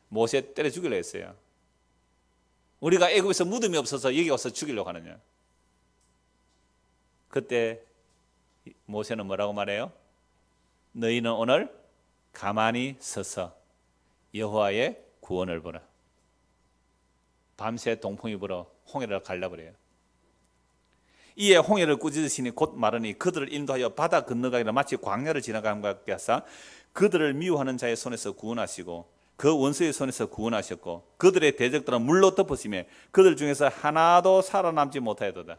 모세 때려 죽이려 했어요. 우리가 애굽에서 무덤이 없어서 여기 와서 죽이려고 하느냐. 그때 모세는 뭐라고 말해요? 너희는 오늘 가만히 서서 여호와의 구원을 보라. 밤새 동풍이 불어 홍해를 갈라버려요. 이에 홍해를 꾸짖으시니 곧 마르니 그들을 인도하여 바다 건너가기를 마치 광야를 지나간 것 같게 하사 그들을 미워하는 자의 손에서 구원하시고 그 원수의 손에서 구원하셨고 그들의 대적들은 물로 덮으시며 그들 중에서 하나도 살아남지 못하였도다.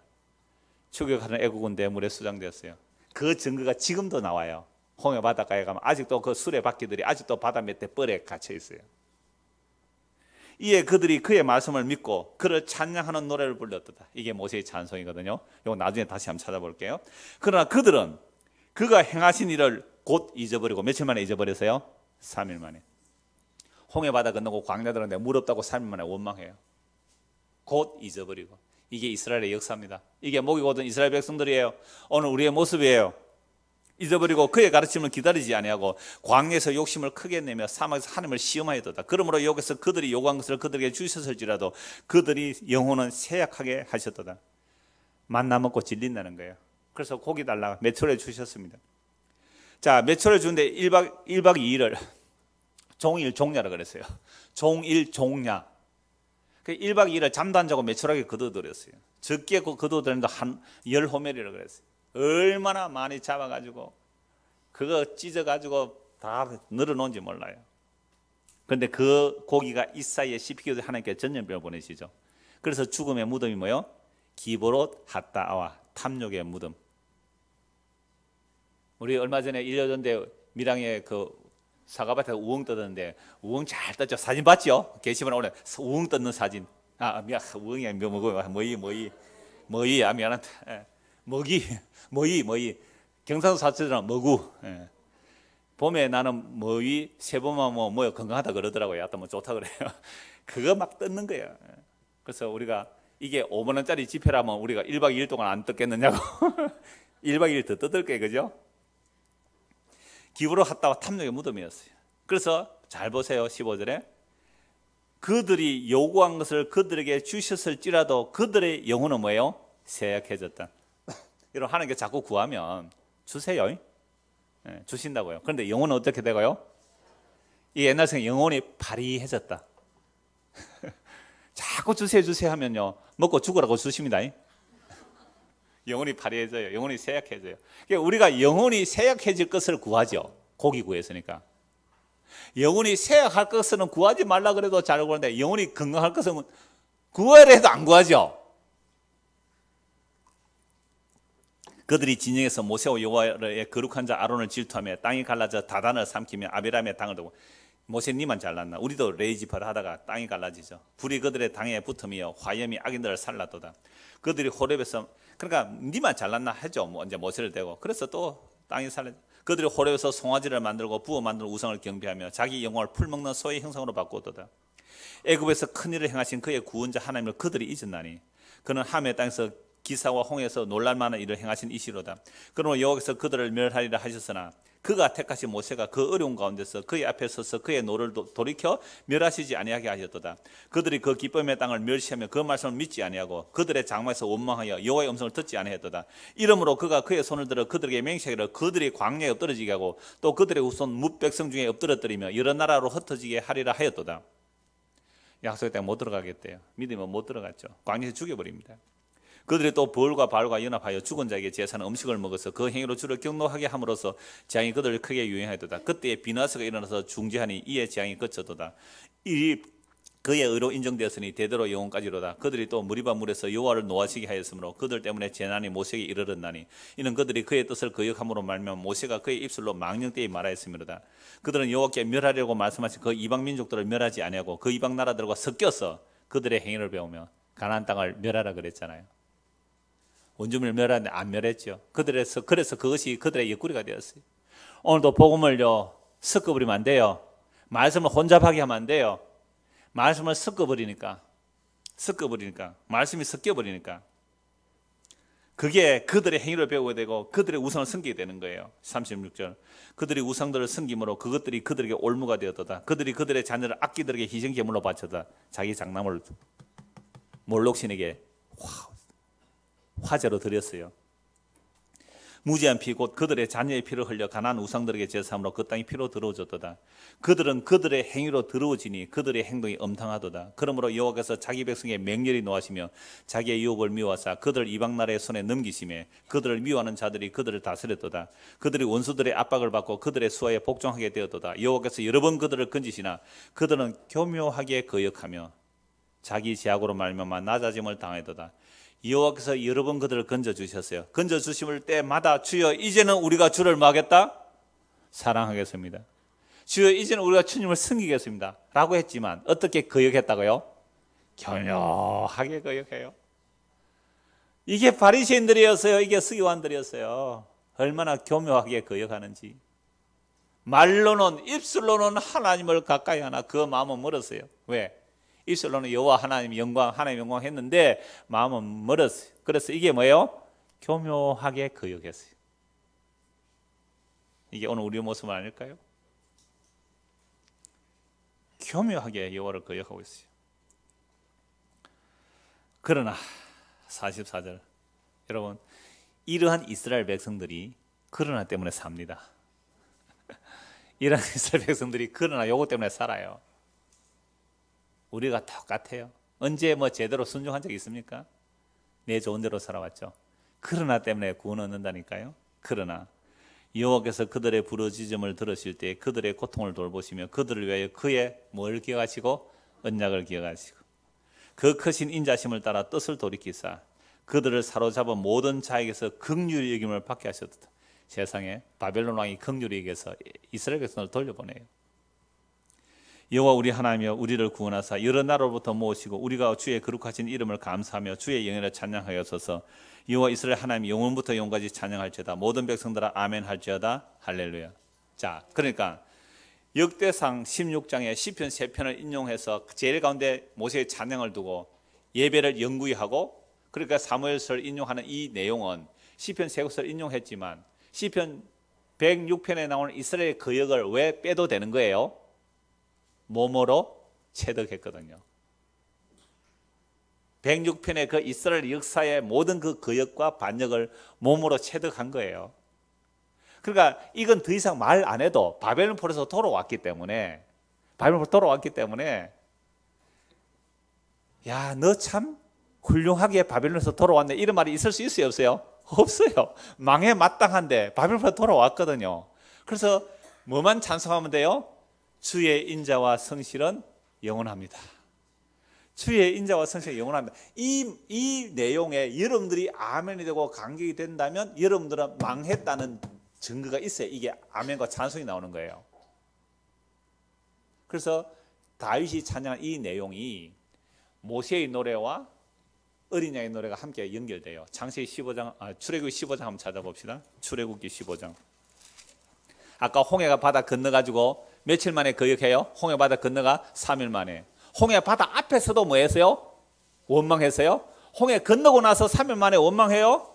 추격하는 애국은 대물에 수장되었어요. 그 증거가 지금도 나와요. 홍해 바닷가에 가면 아직도 그 수레 바퀴들이 아직도 바다 밑에 뻘에 갇혀 있어요. 이에 그들이 그의 말씀을 믿고 그를 찬양하는 노래를 불렀다. 이게 모세의 찬송이거든요. 이거 나중에 다시 한번 찾아볼게요. 그러나 그들은 그가 행하신 일을 곧 잊어버리고 며칠 만에 잊어버렸어요? 3일 만에. 홍해 바다 건너고 광야 들었는데 물 없다고 3일 만에 원망해요. 곧 잊어버리고. 이게 이스라엘의 역사입니다. 이게 목이 곧은 이스라엘 백성들이에요. 오늘 우리의 모습이에요. 잊어버리고 그의 가르침을 기다리지 아니하고 광야에서 욕심을 크게 내며 사막에서 하나님을 시험하였도다. 그러므로 여기서 그들이 요구한 것을 그들에게 주셨을지라도 그들이 영혼은 쇠약하게 하셨도다. 만나 먹고 질린다는 거예요. 그래서 고기 달라고 메초를 주셨습니다. 자, 메초를 주는데 1박 2일을 종일 종야라 그랬어요. 종일 종야. 그 1박 2일을 잠도 안 자고 메초하게 거둬들였어요. 적게 거둬들였는데 한 10호멜이라고 그랬어요. 얼마나 많이 잡아가지고 그거 찢어가지고 다 늘어놓은지 몰라요. 그런데 그 고기가 이사이에 씹히기도 하나님께 전염병을 보내시죠. 그래서 죽음의 무덤이 뭐요? 기브롯 핫다아와 탐욕의 무덤. 우리 얼마 전에 1년 전에 밀양에 그 사과밭에 우엉 떴는데 우엉 잘 떴죠. 사진 봤죠? 게시판에 오늘 우엉 떴는 사진. 미안, 우엉이 아니면 뭐이 미안하다. 머위 경상도 사투리는 머구. 봄에 나는 머위 세 번만 뭐 건강하다 그러더라고요. 하여튼 뭐 좋다 그래요. 그거 막 뜯는 거예요. 그래서 우리가 이게 5만 원짜리 지폐라면 우리가 1박 2일 동안 안 뜯겠느냐고. 1박 2일 더 뜯을 거예요. 그죠? 기부로 갔다가 탐욕의 무덤이었어요. 그래서 잘 보세요. 15절에 그들이 요구한 것을 그들에게 주셨을지라도 그들의 영혼은 뭐예요? 쇠약해졌다. 여러분 하나님께 자꾸 구하면 주세요. 네, 주신다고요. 그런데 영혼은 어떻게 되고요? 이 옛날 생각 영혼이 파리해졌다. 자꾸 주세요 주세요 하면요 먹고 죽으라고 주십니다. 영혼이 파리해져요. 영혼이 쇠약해져요. 그러니까 우리가 영혼이 쇠약해질 것을 구하죠. 고기 구했으니까. 영혼이 쇠약할 것은 구하지 말라 그래도 잘 구하는데 영혼이 건강할 것은 구하려 해도 안 구하죠. 그들이 진영에서 모세와 여호와의 거룩한 자 아론을 질투하며 땅이 갈라져 다단을 삼키며 아비람의 당을 두고 모세님만 잘났나 우리도 레이지파를 하다가 땅이 갈라지죠. 불이 그들의 당에 붙으며 화염이 악인들을 살랐도다. 그들이 호렙에서 그러니까 니만 잘났나 하죠. 이제 모세를 대고 그래서 또 땅이 살라. 그들이 호렙에서 송아지를 만들고 부어 만든 우상을 경배하며 자기 영혼을 풀먹는 소의 형상으로 바꾸었도다. 애굽에서 큰 일을 행하신 그의 구원자 하나님을 그들이 잊었나니 그는 함의 땅에서 기사와 홍해에서 놀랄만한 일을 행하신 이시로다. 그러므로 여호와께서 그들을 멸하리라 하셨으나 그가 택하신 모세가 그 어려운 가운데서 그의 앞에 서서 그의 노를 돌이켜 멸하시지 아니하게 하셨도다. 그들이 그 기쁨의 땅을 멸시하며 그 말씀을 믿지 아니하고 그들의 장막에서 원망하여 여호와의 음성을 듣지 아니하였도다. 이러므로 그가 그의 손을 들어 그들에게 맹세하기를 그들이 광야에 엎드러지게 하고 또 그들의 후손 뭇백성 중에 엎드러뜨리며 여러 나라로 흩어지게 하리라 하였도다. 약속의 땅에 못 들어가겠대요. 믿으면 못 들어갔죠. 광야에서 죽여버립니다. 그들이 또 벌과 바알과 연합하여 죽은 자에게 제사는 음식을 먹어서 그 행위로 주를 경노하게 함으로써 재앙이 그들을 크게 유행하였도다. 그때에 비나스가 일어나서 중재하니 이에 재앙이 그쳤도다. 이 그의 의로 인정되었으니 대대로 영원까지로다. 그들이 또 무리바 물에서 여호와를 노하시게 하였으므로 그들 때문에 재난이 모세에게 이르렀나니 이는 그들이 그의 뜻을 거역함으로 말미암아 모세가 그의 입술로 망령되이 말하였음이로다. 그들은 여호와께 멸하려고 말씀하신 그 이방 민족들을 멸하지 아니하고 그 이방 나라들과 섞여서 그들의 행위를 배우며 가나안 땅을 멸하라 그랬잖아요. 원주민을 멸하는데 안 멸했죠. 그래서 그것이 그들의 옆구리가 되었어요. 오늘도 복음을요 섞어버리면 안 돼요. 말씀을 혼잡하게 하면 안 돼요. 말씀을 섞어버리니까 말씀이 섞여버리니까 그게 그들의 행위를 배우게 되고 그들의 우상을 섬기게 되는 거예요. 36절 그들이 우상들을 섬김으로 그것들이 그들에게 올무가 되었도다. 그들이 그들의 자녀를 악기들에게 희생제물로 바쳤다. 자기 장남을 몰록신에게 화제로 드렸어요. 무지한 피 곧 그들의 자녀의 피를 흘려 가나안 우상들에게 제사함으로 그 땅이 피로 더러워졌도다. 그들은 그들의 행위로 더러워지니 그들의 행동이 엄탕하도다. 그러므로 여호와께서 자기 백성의 맹렬히 노하시며 자기의 유업을 미워하사 그들을 이방 나라의 손에 넘기시며 그들을 미워하는 자들이 그들을 다스렸도다. 그들이 원수들의 압박을 받고 그들의 수하에 복종하게 되었도다. 여호와께서 여러 번 그들을 건지시나 그들은 교묘하게 거역하며 자기 제약으로 말미암아 낮아짐을 당하였도다. 여호와께서 여러 번 그들을 건져주셨어요. 건져주심을 때마다 주여 이제는 우리가 주를 뭐 하겠다? 사랑하겠습니다. 주여 이제는 우리가 주님을 섬기겠습니다 라고 했지만 어떻게 거역했다고요? 교묘하게 거역해요. 이게 바리새인들이었어요. 이게 서기관들이었어요. 얼마나 교묘하게 거역하는지. 말로는 입술로는 하나님을 가까이 하나 그 마음은 멀었어요. 왜? 입술로는 여호와 하나님 영광 했는데 마음은 멀었어요. 그래서 이게 뭐예요? 교묘하게 거역했어요. 이게 오늘 우리의 모습은 아닐까요? 교묘하게 여호와를 거역하고 있어요. 그러나 44절 여러분 이러한 이스라엘 백성들이 그러나 때문에 삽니다. 이러한 이스라엘 백성들이 그러나 요거 때문에 살아요. 우리가 똑같아요. 언제 뭐 제대로 순종한 적이 있습니까? 내 좋은 대로 살아왔죠. 그러나 때문에 구원 얻는다니까요. 그러나 여호와께서 그들의 부르짖음을 들으실 때 그들의 고통을 돌보시며 그들을 위하여 그의 뭘 기억하시고 언약을 기억하시고 그 크신 인자심을 따라 뜻을 돌이키사 그들을 사로잡은 모든 자에게서 긍휼히 여김을 받게 하셨다. 세상에 바벨론 왕이 긍휼히 여겨서 이스라엘 백성을 돌려보내요. 여호와 우리 하나님이여 우리를 구원하사 여러 나라로부터 모으시고 우리가 주의 거룩하신 이름을 감사하며 주의 영예를 찬양하여서서 여호와 이스라엘 하나님 영원부터 영원까지 찬양할지어다. 모든 백성들아 아멘 할지어다. 할렐루야. 자, 그러니까 역대상 16장에 시편 3편을 인용해서 제일 가운데 모세의 찬양을 두고 예배를 영구히 하고, 그러니까 사무엘서를 인용하는 이 내용은 시편 세 곳을 인용했지만 시편 106편에 나오는 이스라엘 거역을 왜 빼도 되는 거예요? 몸으로 체득했거든요. 106편의 그 이스라엘 역사의 모든 그 거역과 반역을 몸으로 체득한 거예요. 그러니까 이건 더 이상 말 안 해도 바벨론 포로에서 돌아왔기 때문에, 야, 너 참 훌륭하게 바벨론에서 돌아왔네, 이런 말이 있을 수 있어요, 없어요? 없어요. 망해 마땅한데 바벨론에서 돌아왔거든요. 그래서 뭐만 찬송하면 돼요? 주의 인자와 성실은 영원합니다. 주의 인자와 성실은 영원합니다. 이 내용에 여러분들이 아멘이 되고 감격이 된다면 여러분들은 망했다는 증거가 있어야 이게 아멘과 찬송이 나오는 거예요. 그래서 다윗이 찬양한 이 내용이 모세의 노래와 어린 양의 노래가 함께 연결돼요. 창세기 15장, 출애굽기 15장 한번 찾아봅시다. 출애굽기 15장. 아까 홍해가 바다 건너가지고 며칠 만에 거역해요? 홍해 바다 건너가 3일 만에. 홍해 바다 앞에서도 뭐 했어요? 원망했어요? 홍해 건너고 나서 3일 만에 원망해요?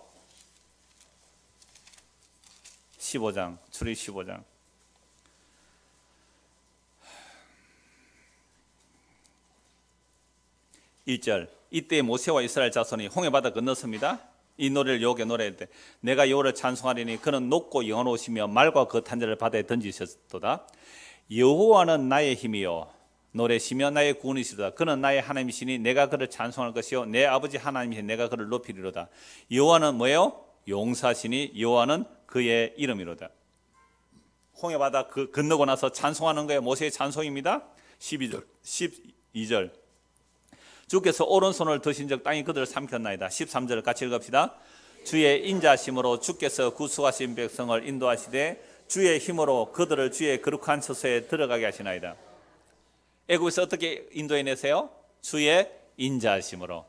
15장, 출애굽기 15장. 1절. 이때 모세와 이스라엘 자손이 홍해 바다 건넜습니다. 이 노래를 여호와께 노래할 때 내가 여호와를 찬송하리니 그는 높고 영원하시며 말과 그 탄자를 바다에 던지셨도다. 여호와는 나의 힘이요 노래시며 나의 구원이시도다. 그는 나의 하나님이시니 내가 그를 찬송할 것이요 내 아버지 하나님이시니 내가 그를 높이리로다. 여호와는 뭐예요? 용사시니 여호와는 그의 이름이로다. 홍해 바다 건너고 나서 찬송하는 거예요. 모세의 찬송입니다. 12절. 주께서 오른손을 드신 적 땅이 그들을 삼켰나이다. 13절을 같이 읽읍시다. 주의 인자심으로 주께서 구속하신 백성을 인도하시되 주의 힘으로 그들을 주의 거룩한 처소에 들어가게 하시나이다. 애굽에서 어떻게 인도해내세요? 주의 인자심으로.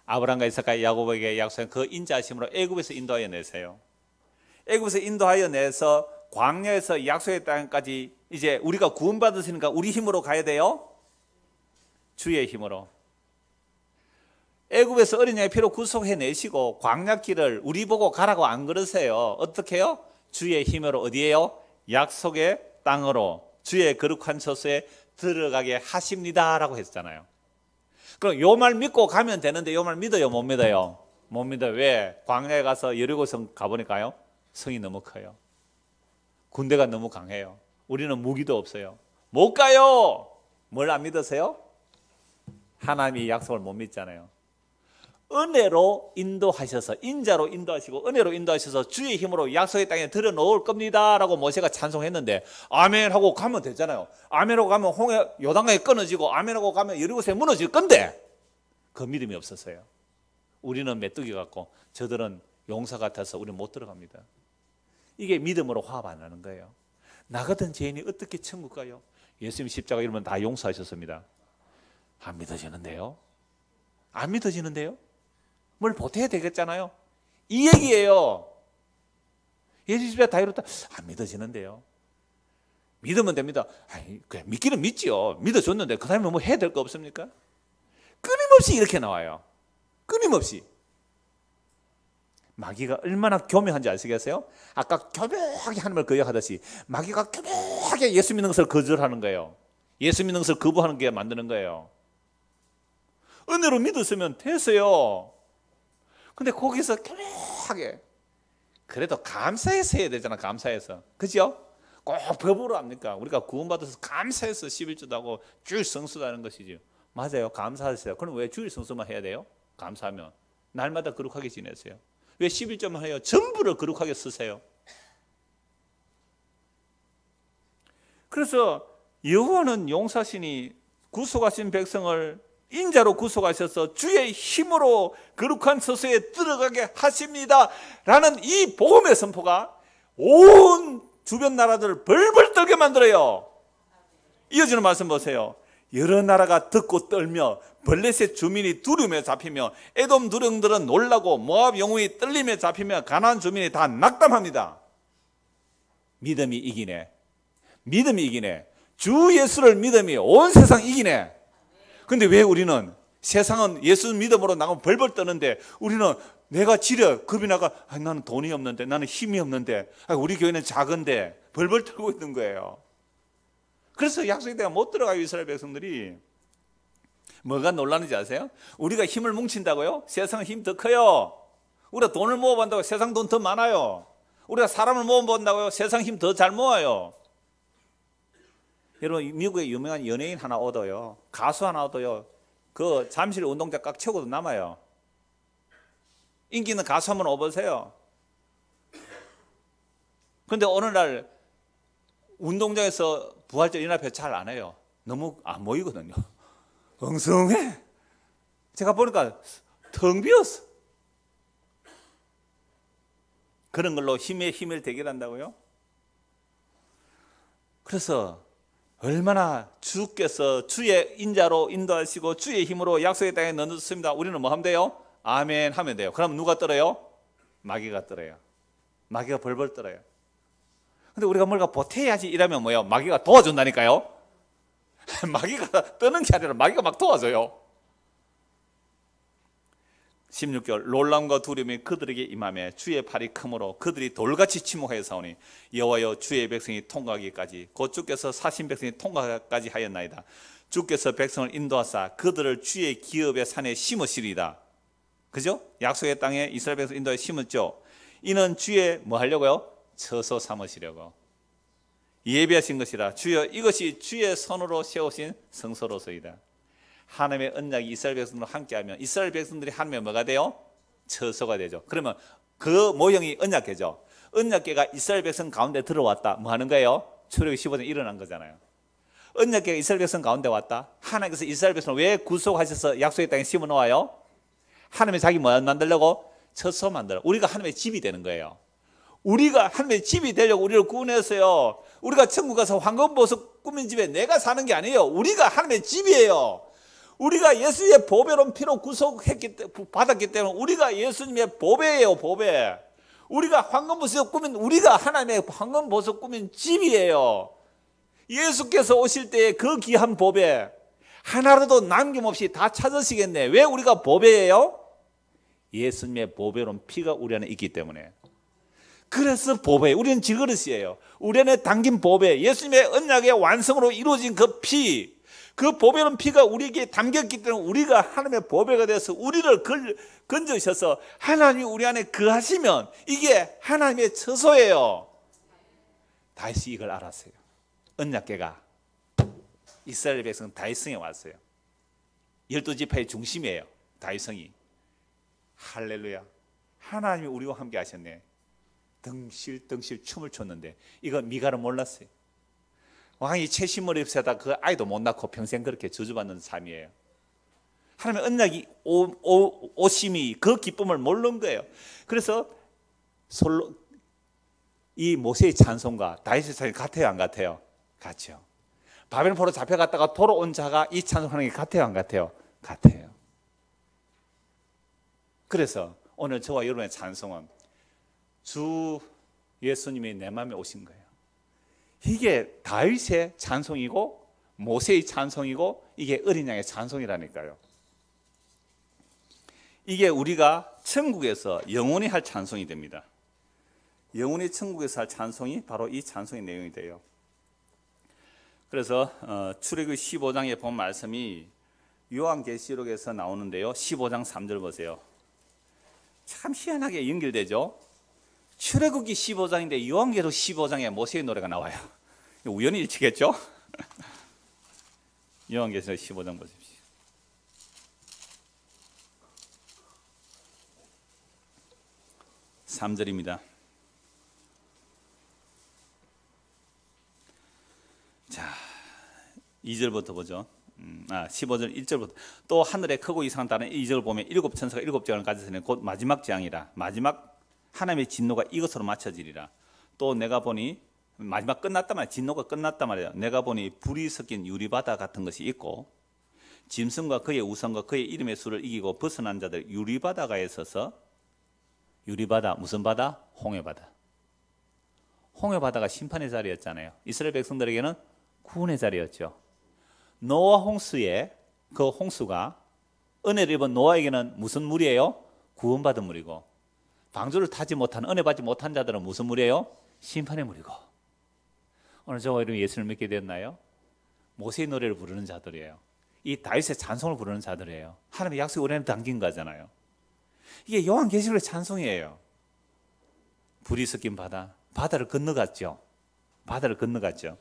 아브라함과 이삭과 야곱에게 약속한 그 인자심으로 애굽에서 인도하여 내세요. 애굽에서 인도하여 내서 광야에서 약속의 땅까지 이제 우리가 구원받으시니까 우리 힘으로 가야 돼요? 주의 힘으로. 애굽에서 어린 양의 피로 구속해내시고 광야길을 우리 보고 가라고 안 그러세요. 어떻게 해요? 주의 힘으로 어디에요? 약속의 땅으로 주의 거룩한 처소에 들어가게 하십니다라고 했잖아요. 그럼 요 말 믿고 가면 되는데 요 말 믿어요? 못 믿어요? 못 믿어요. 왜? 광야에 가서 여리고성 가보니까요, 성이 너무 커요. 군대가 너무 강해요. 우리는 무기도 없어요. 못 가요. 뭘 안 믿으세요? 하나님이 약속을 못 믿잖아요. 은혜로 인도하셔서, 인자로 인도하시고 은혜로 인도하셔서 주의 힘으로 약속의 땅에 들여놓을 겁니다 라고 모세가 찬송했는데 아멘 하고 가면 되잖아요. 아멘 하고 가면 홍해 요단강에 끊어지고 아멘 하고 가면 여리고성이 무너질 건데 그 믿음이 없었어요. 우리는 메뚜기 같고 저들은 용사 같아서 우리는 못 들어갑니다. 이게 믿음으로 화합 안 하는 거예요. 나 같은 죄인이 어떻게 천국 가요? 예수님 십자가 이러면 다 용서하셨습니다. 안 믿어지는데요? 안 믿어지는데요? 뭘 보태야 되겠잖아요. 이 얘기예요. 예수 십자가 다 이뤘다. 안 믿어지는데요? 믿으면 됩니다. 아니, 그냥 믿기는 믿지요. 믿어줬는데 그 다음에 뭐 해야 될 거 없습니까? 끊임없이 이렇게 나와요. 끊임없이. 마귀가 얼마나 교묘한지 아시겠어요? 아까 교묘하게 하나님을 거역하듯이 마귀가 교묘하게 예수 믿는 것을 거절하는 거예요. 예수 믿는 것을 거부하는 게 만드는 거예요. 은혜로 믿었으면 됐어요. 근데 거기서 교묘하게 그래도 감사해서 해야 되잖아. 감사해서. 그죠? 꼭 법으로 합니까? 우리가 구원받아서 감사해서 11조도 하고 주일 성수도 하는 것이죠. 맞아요. 감사하세요. 그럼 왜 주일 성수만 해야 돼요? 감사하면. 날마다 거룩하게 지내세요. 왜 11조만 해요? 전부를 거룩하게 쓰세요. 그래서 여호와는 용사시니 구속하신 백성을 인자로 구속하셔서 주의 힘으로 거룩한 처소에 들어가게 하십니다 라는 이 복음의 선포가 온 주변 나라들을 벌벌 떨게 만들어요. 이어지는 말씀 보세요. 여러 나라가 듣고 떨며 블레셋 주민이 두려움에 잡히며 에돔 두령들은 놀라고 모압 영웅이 떨림에 잡히며 가나안 주민이 다 낙담합니다. 믿음이 이기네. 믿음이 이기네. 주 예수를 믿음이 온 세상 이기네. 근데 왜 우리는 세상은 예수 믿음으로 나가면 벌벌 떠는데 우리는 내가 지려 겁이 나가 나는 돈이 없는데 나는 힘이 없는데 우리 교회는 작은데 벌벌 떨고 있는 거예요. 그래서 약속의 땅에 못 들어가요. 이스라엘 백성들이. 뭐가 놀라는지 아세요? 우리가 힘을 뭉친다고요? 세상은 힘 더 커요. 우리가 돈을 모아본다고 세상 돈 더 많아요. 우리가 사람을 모아본다고요? 세상 힘 더 잘 모아요. 여러분 미국에 유명한 연예인 하나 얻어요. 가수 하나 얻어요. 그 잠실 운동장 꽉 채우고도 남아요. 인기 있는 가수 한번 오보세요. 그런데 어느 날 운동장에서 부활절 연합회 잘 안 해요. 너무 안 모이거든요. 엉성해. 제가 보니까 텅 비었어. 그런 걸로 힘에 힘을 대결한다고요? 그래서 얼마나 주께서 주의 인자로 인도하시고 주의 힘으로 약속의 땅에 넣어주셨습니다. 우리는 뭐 하면 돼요? 아멘 하면 돼요. 그럼 누가 떨어요? 마귀가 떨어요. 마귀가 벌벌 떨어요. 근데 우리가 뭔가 보태야지 이러면 뭐예요? 마귀가 도와준다니까요. 마귀가 떠는 게 아니라 마귀가 막 도와줘요. 16절 놀람과 두려움이 그들에게 임하며 주의 팔이 크므로 그들이 돌같이 침묵하여 싸우니 여호와여 주의 백성이 통과하기까지 곧 주께서 사신 백성이 통과하기까지 하였나이다. 주께서 백성을 인도하사 그들을 주의 기업의 산에 심으시리이다. 그죠? 약속의 땅에 이스라엘 백성 인도에 심었죠. 이는 주의 뭐 하려고요? 처소 삼으시려고 예비하신 것이라. 주여 이것이 주의 손으로 세우신 성소로서이다. 하나님의 언약이 이스라엘 백성들과 함께하면 이스라엘 백성들이 하나님의 뭐가 돼요? 처소가 되죠. 그러면 그 모형이 언약궤죠. 언약궤가 이스라엘 백성 가운데 들어왔다. 뭐 하는 거예요? 출애굽기 15장에 일어난 거잖아요. 언약궤가 이스라엘 백성 가운데 왔다. 하나님께서 이스라엘 백성을 왜 구속하셔서 약속의 땅에 심어 놓아요? 하나님이 자기 뭐 만들려고? 처소 만들어. 우리가 하나님의 집이 되는 거예요. 우리가 하나님의 집이 되려고 우리를 구원했어요. 우리가 천국 가서 황금보석 꾸민 집에 내가 사는 게 아니에요. 우리가 하나님의 집이에요. 우리가 예수의 보배로운 피로 받았기 때문에 우리가 예수님의 보배예요. 보배. 우리가 황금보석 꾸민 우리가 하나님의 황금보석 꾸민 집이에요. 예수께서 오실 때에 그 귀한 보배 하나라도 남김없이 다 찾으시겠네. 왜 우리가 보배예요? 예수님의 보배로운 피가 우리 안에 있기 때문에. 그래서 보배, 우리는 지그릇이에요. 우리 안에 담긴 보배, 예수님의 언약의 완성으로 이루어진 그 피, 그 보배로운 피가 우리에게 담겼기 때문에 우리가 하나님의 보배가 되어서 우리를 건져주셔서 하나님이 우리 안에 거하시면 이게 하나님의 처소예요. 다윗이 이걸 알았어요. 언약궤가 이스라엘 백성 다윗성에 왔어요. 12지파의 중심이에요. 다윗성이. 할렐루야. 하나님이 우리와 함께 하셨네. 덩실덩실 춤을 췄는데 이거 미가는 몰랐어요. 왕이 채신머리 입사다 그 아이도 못 낳고 평생 그렇게 저주받는 삶이에요. 하나님의 언약이 오심이 그 기쁨을 모르는 거예요. 그래서 이 모세의 찬송과 다윗의 찬송이 같아요, 안 같아요? 같죠. 바벨론 포로 잡혀갔다가 돌아온 자가 이 찬송하는 게 같아요, 안 같아요? 같아요. 그래서 오늘 저와 여러분의 찬송은 주 예수님이 내 마음에 오신 거예요. 이게 다윗의 찬송이고 모세의 찬송이고 이게 어린 양의 찬송이라니까요. 이게 우리가 천국에서 영원히 할 찬송이 됩니다. 영원히 천국에서 할 찬송이 바로 이 찬송의 내용이 돼요. 그래서 출애굽기 15장에 본 말씀이 요한계시록에서 나오는데요. 15장 3절 보세요. 참 희한하게 연결되죠. 출애굽기 15장인데 요한계시록 15장에 모세의 노래가 나와요. 우연히 일치겠죠? 요한계시록 15장 보십시오. (3절입니다) 자, 2절부터 보죠. 15절 1절부터 또 하늘에 크고 이상한 다른 2절을 보면 7천사가 7재앙을 가졌으니 곧 마지막 재앙이라. 마지막 하나님의 진노가 이것으로 맞춰지리라. 또 내가 보니 마지막 끝났단 말이야. 진노가 끝났단 말이야. 내가 보니 불이 섞인 유리바다 같은 것이 있고 짐승과 그의 우상과 그의 이름의 수를 이기고 벗어난 자들 유리바다가에 서서 유리바다 무슨 바다? 홍해바다. 홍해바다가 심판의 자리였잖아요. 이스라엘 백성들에게는 구원의 자리였죠. 노아 홍수에 그 홍수가 은혜를 입은 노아에게는 무슨 물이에요? 구원받은 물이고, 방주를 타지 못한, 은혜 받지 못한 자들은 무슨 물이에요? 심판의 물이고. 오늘 저와 여러분이 예수를 믿게 됐나요? 모세의 노래를 부르는 자들이에요. 이 다윗의 찬송을 부르는 자들이에요. 하나님의 약속이 우리한테 담긴 거잖아요. 이게 요한계시록의 찬송이에요. 불이 섞인 바다, 바다를 건너갔죠. 바다를 건너갔죠.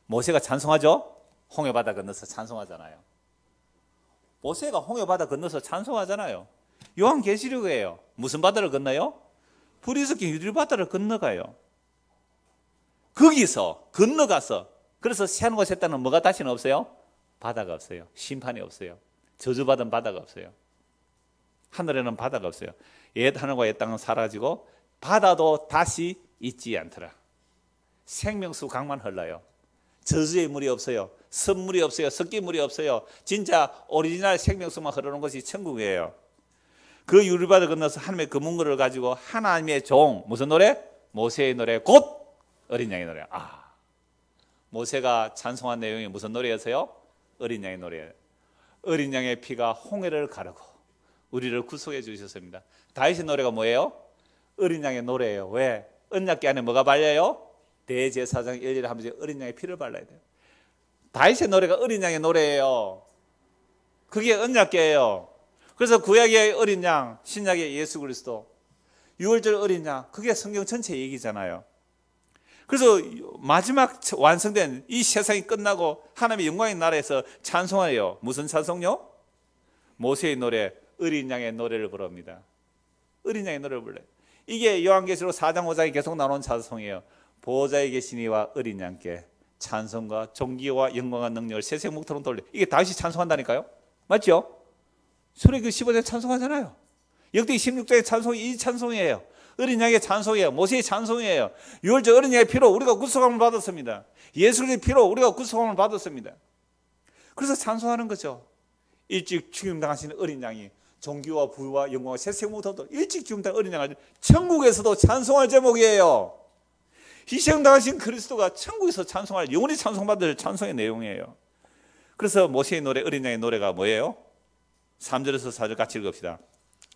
모세가 찬송하죠? 홍해바다 건너서 찬송하잖아요. 모세가 홍해바다 건너서 찬송하잖아요. 요한계시록이에요. 무슨 바다를 건너요? 불이 섞인 유리바다를 건너가요. 거기서 건너가서, 그래서 새하늘과 새 땅은 뭐가 다시는 없어요? 바다가 없어요. 심판이 없어요. 저주받은 바다가 없어요. 하늘에는 바다가 없어요. 옛 하늘과 옛 땅은 사라지고 바다도 다시 있지 않더라. 생명수 강만 흘러요. 저주의 물이 없어요. 선물이 없어요. 섞인 물이 없어요. 진짜 오리지널 생명수만 흐르는 것이 천국이에요. 그 유리바다 건너서 하나님의 금은거를 가지고 하나님의 종, 무슨 노래? 모세의 노래, 곧 어린 양의 노래. 모세가 찬송한 내용이 무슨 노래였어요? 어린 양의 노래예요. 어린 양의 피가 홍해를 가르고 우리를 구속해 주셨습니다. 다윗의 노래가 뭐예요? 어린 양의 노래예요. 왜? 언약궤 안에 뭐가 발려요? 대제사장 일일이 하면서 어린 양의 피를 발라야 돼요. 다윗의 노래가 어린 양의 노래예요. 그게 언약궤예요. 그래서 구약의 어린 양, 신약의 예수 그리스도, 유월절 어린 양, 그게 성경 전체 얘기잖아요. 그래서 마지막 완성된 이 세상이 끝나고 하나님의 영광의 나라에서 찬송하래요. 무슨 찬송요? 모세의 노래, 어린 양의 노래를 부릅니다. 어린 양의 노래를 불러요. 이게 요한계시록 4장 5장에 계속 나오는 찬송이에요. 보호자에 계신 이와 어린 양께 찬송과 존귀와 영광과 능력을 세세목토록 돌려. 이게 다윗이 찬송한다니까요. 맞죠? 출애굽기 15장에 찬송하잖아요. 역대기 16장의 찬송이 이 찬송이에요. 어린 양의 찬송이에요. 모세의 찬송이에요. 유월절 어린 양의 피로 우리가 구속함을 받았습니다. 예수 그리스도의 피로 우리가 구속함을 받았습니다. 그래서 찬송하는 거죠. 일찍 죽임당하신 어린 양이 존귀와 부와 영광과 세세목토록 일찍 죽임당한 어린 양을 천국에서도 찬송할 제목이에요. 희생당하신 그리스도가 천국에서 찬송할, 영원히 찬송받을 찬송의 내용이에요. 그래서 모세의 노래, 어린 양의 노래가 뭐예요? 3절에서 4절 같이 읽읍시다.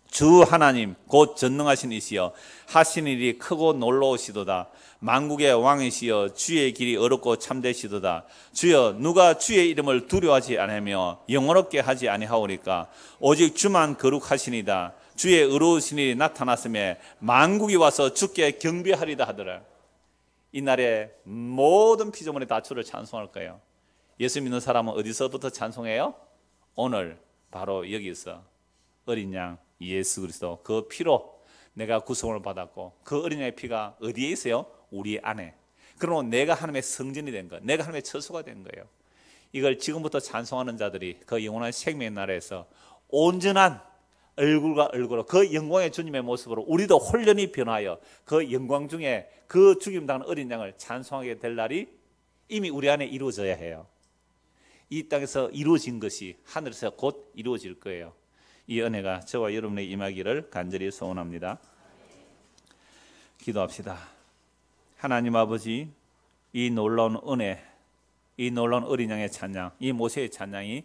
주 하나님 곧 전능하신 이시여 하신 일이 크고 놀라우시도다. 만국의 왕이시여 주의 길이 어렵고 참되시도다. 주여 누가 주의 이름을 두려워하지 아니하며 영원롭게 하지 아니하오리까. 오직 주만 거룩하시니다. 주의 의로우신 일이 나타났음에 만국이 와서 주께 경배하리다 하더라. 이날에 모든 피조물의 다주를 찬송할 거예요. 예수 믿는 사람은 어디서부터 찬송해요? 오늘 바로 여기서 어린 양 예수 그리스도 그 피로 내가 구속을 받았고 그 어린 양의 피가 어디에 있어요? 우리 안에. 그러면 내가 하나님의 성전이 된 거, 내가 하나님의 처소가 된 거예요. 이걸 지금부터 찬송하는 자들이 그 영원한 생명의 나라에서 온전한 얼굴과 얼굴로 그 영광의 주님의 모습으로 우리도 홀연히 변하여 그 영광 중에 그 죽임당한 어린 양을 찬송하게 될 날이 이미 우리 안에 이루어져야 해요. 이 땅에서 이루어진 것이 하늘에서 곧 이루어질 거예요. 이 은혜가 저와 여러분의 임하기를 간절히 소원합니다. 기도합시다. 하나님 아버지, 이 놀라운 은혜, 이 놀라운 어린 양의 찬양, 이 모세의 찬양이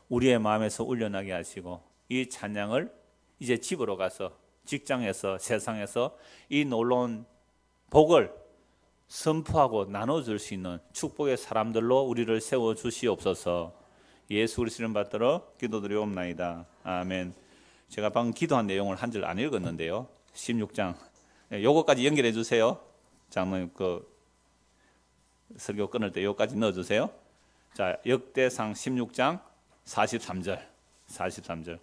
우리의 마음에서 울려나게 하시고 이 찬양을 이제 집으로 가서 직장에서 세상에서 이 놀라운 복을 선포하고 나눠줄 수 있는 축복의 사람들로 우리를 세워주시옵소서. 예수 그리스도를 받들어 기도드리옵나이다. 아멘. 제가 방금 기도한 내용을 한 절 안 읽었는데요. 16장. 요거까지 연결해 주세요. 장로님 그 설교 끊을 때 요거까지 넣어주세요. 자, 역대상 16장 43절. 43절.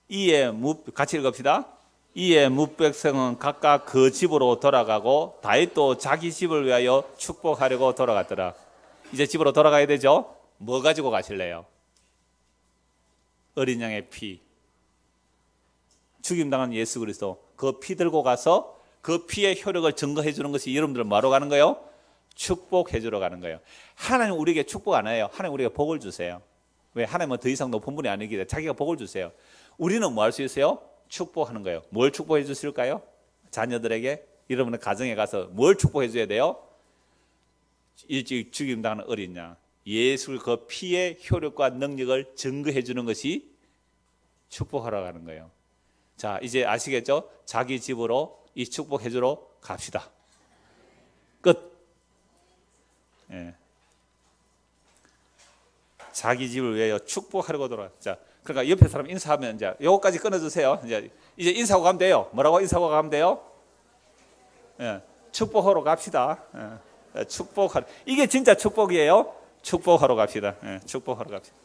이에 같이 읽읍시다. 이에 뭇백성은 각각 그 집으로 돌아가고 다윗도 자기 집을 위하여 축복하려고 돌아갔더라. 이제 집으로 돌아가야 되죠? 뭐 가지고 가실래요? 어린 양의 피, 죽임당한 예수 그리스도, 그 피 들고 가서 그 피의 효력을 증거해 주는 것이 여러분들 뭐하러 가는 거예요? 축복해 주러 가는 거예요. 하나님 우리에게 축복 안 해요. 하나님 우리에게 복을 주세요. 왜? 하나님은 더 이상 높은 분이 아니기 때문에 자기가 복을 주세요. 우리는 뭐 할 수 있어요? 축복하는 거예요. 뭘 축복해 주실까요? 자녀들에게, 여러분의 가정에 가서 뭘 축복해 줘야 돼요? 일찍 죽임당하는 어린 양, 예수 그 피의 효력과 능력을 증거해 주는 것이 축복하러 가는 거예요. 자, 이제 아시겠죠? 자기 집으로 이 축복해 주러 갑시다. 끝. 예. 자기 집을 위하여 축복하려고 돌아. 자, 그러니까 옆에 사람 인사하면 이제 요거까지 끊어주세요. 이제 인사하고 가면 돼요. 뭐라고 인사하고 가면 돼요? 예. 축복하러 갑시다. 예. 축복하러. 이게 진짜 축복이에요. 축복하러 갑시다. 예. 축복하러 갑시다.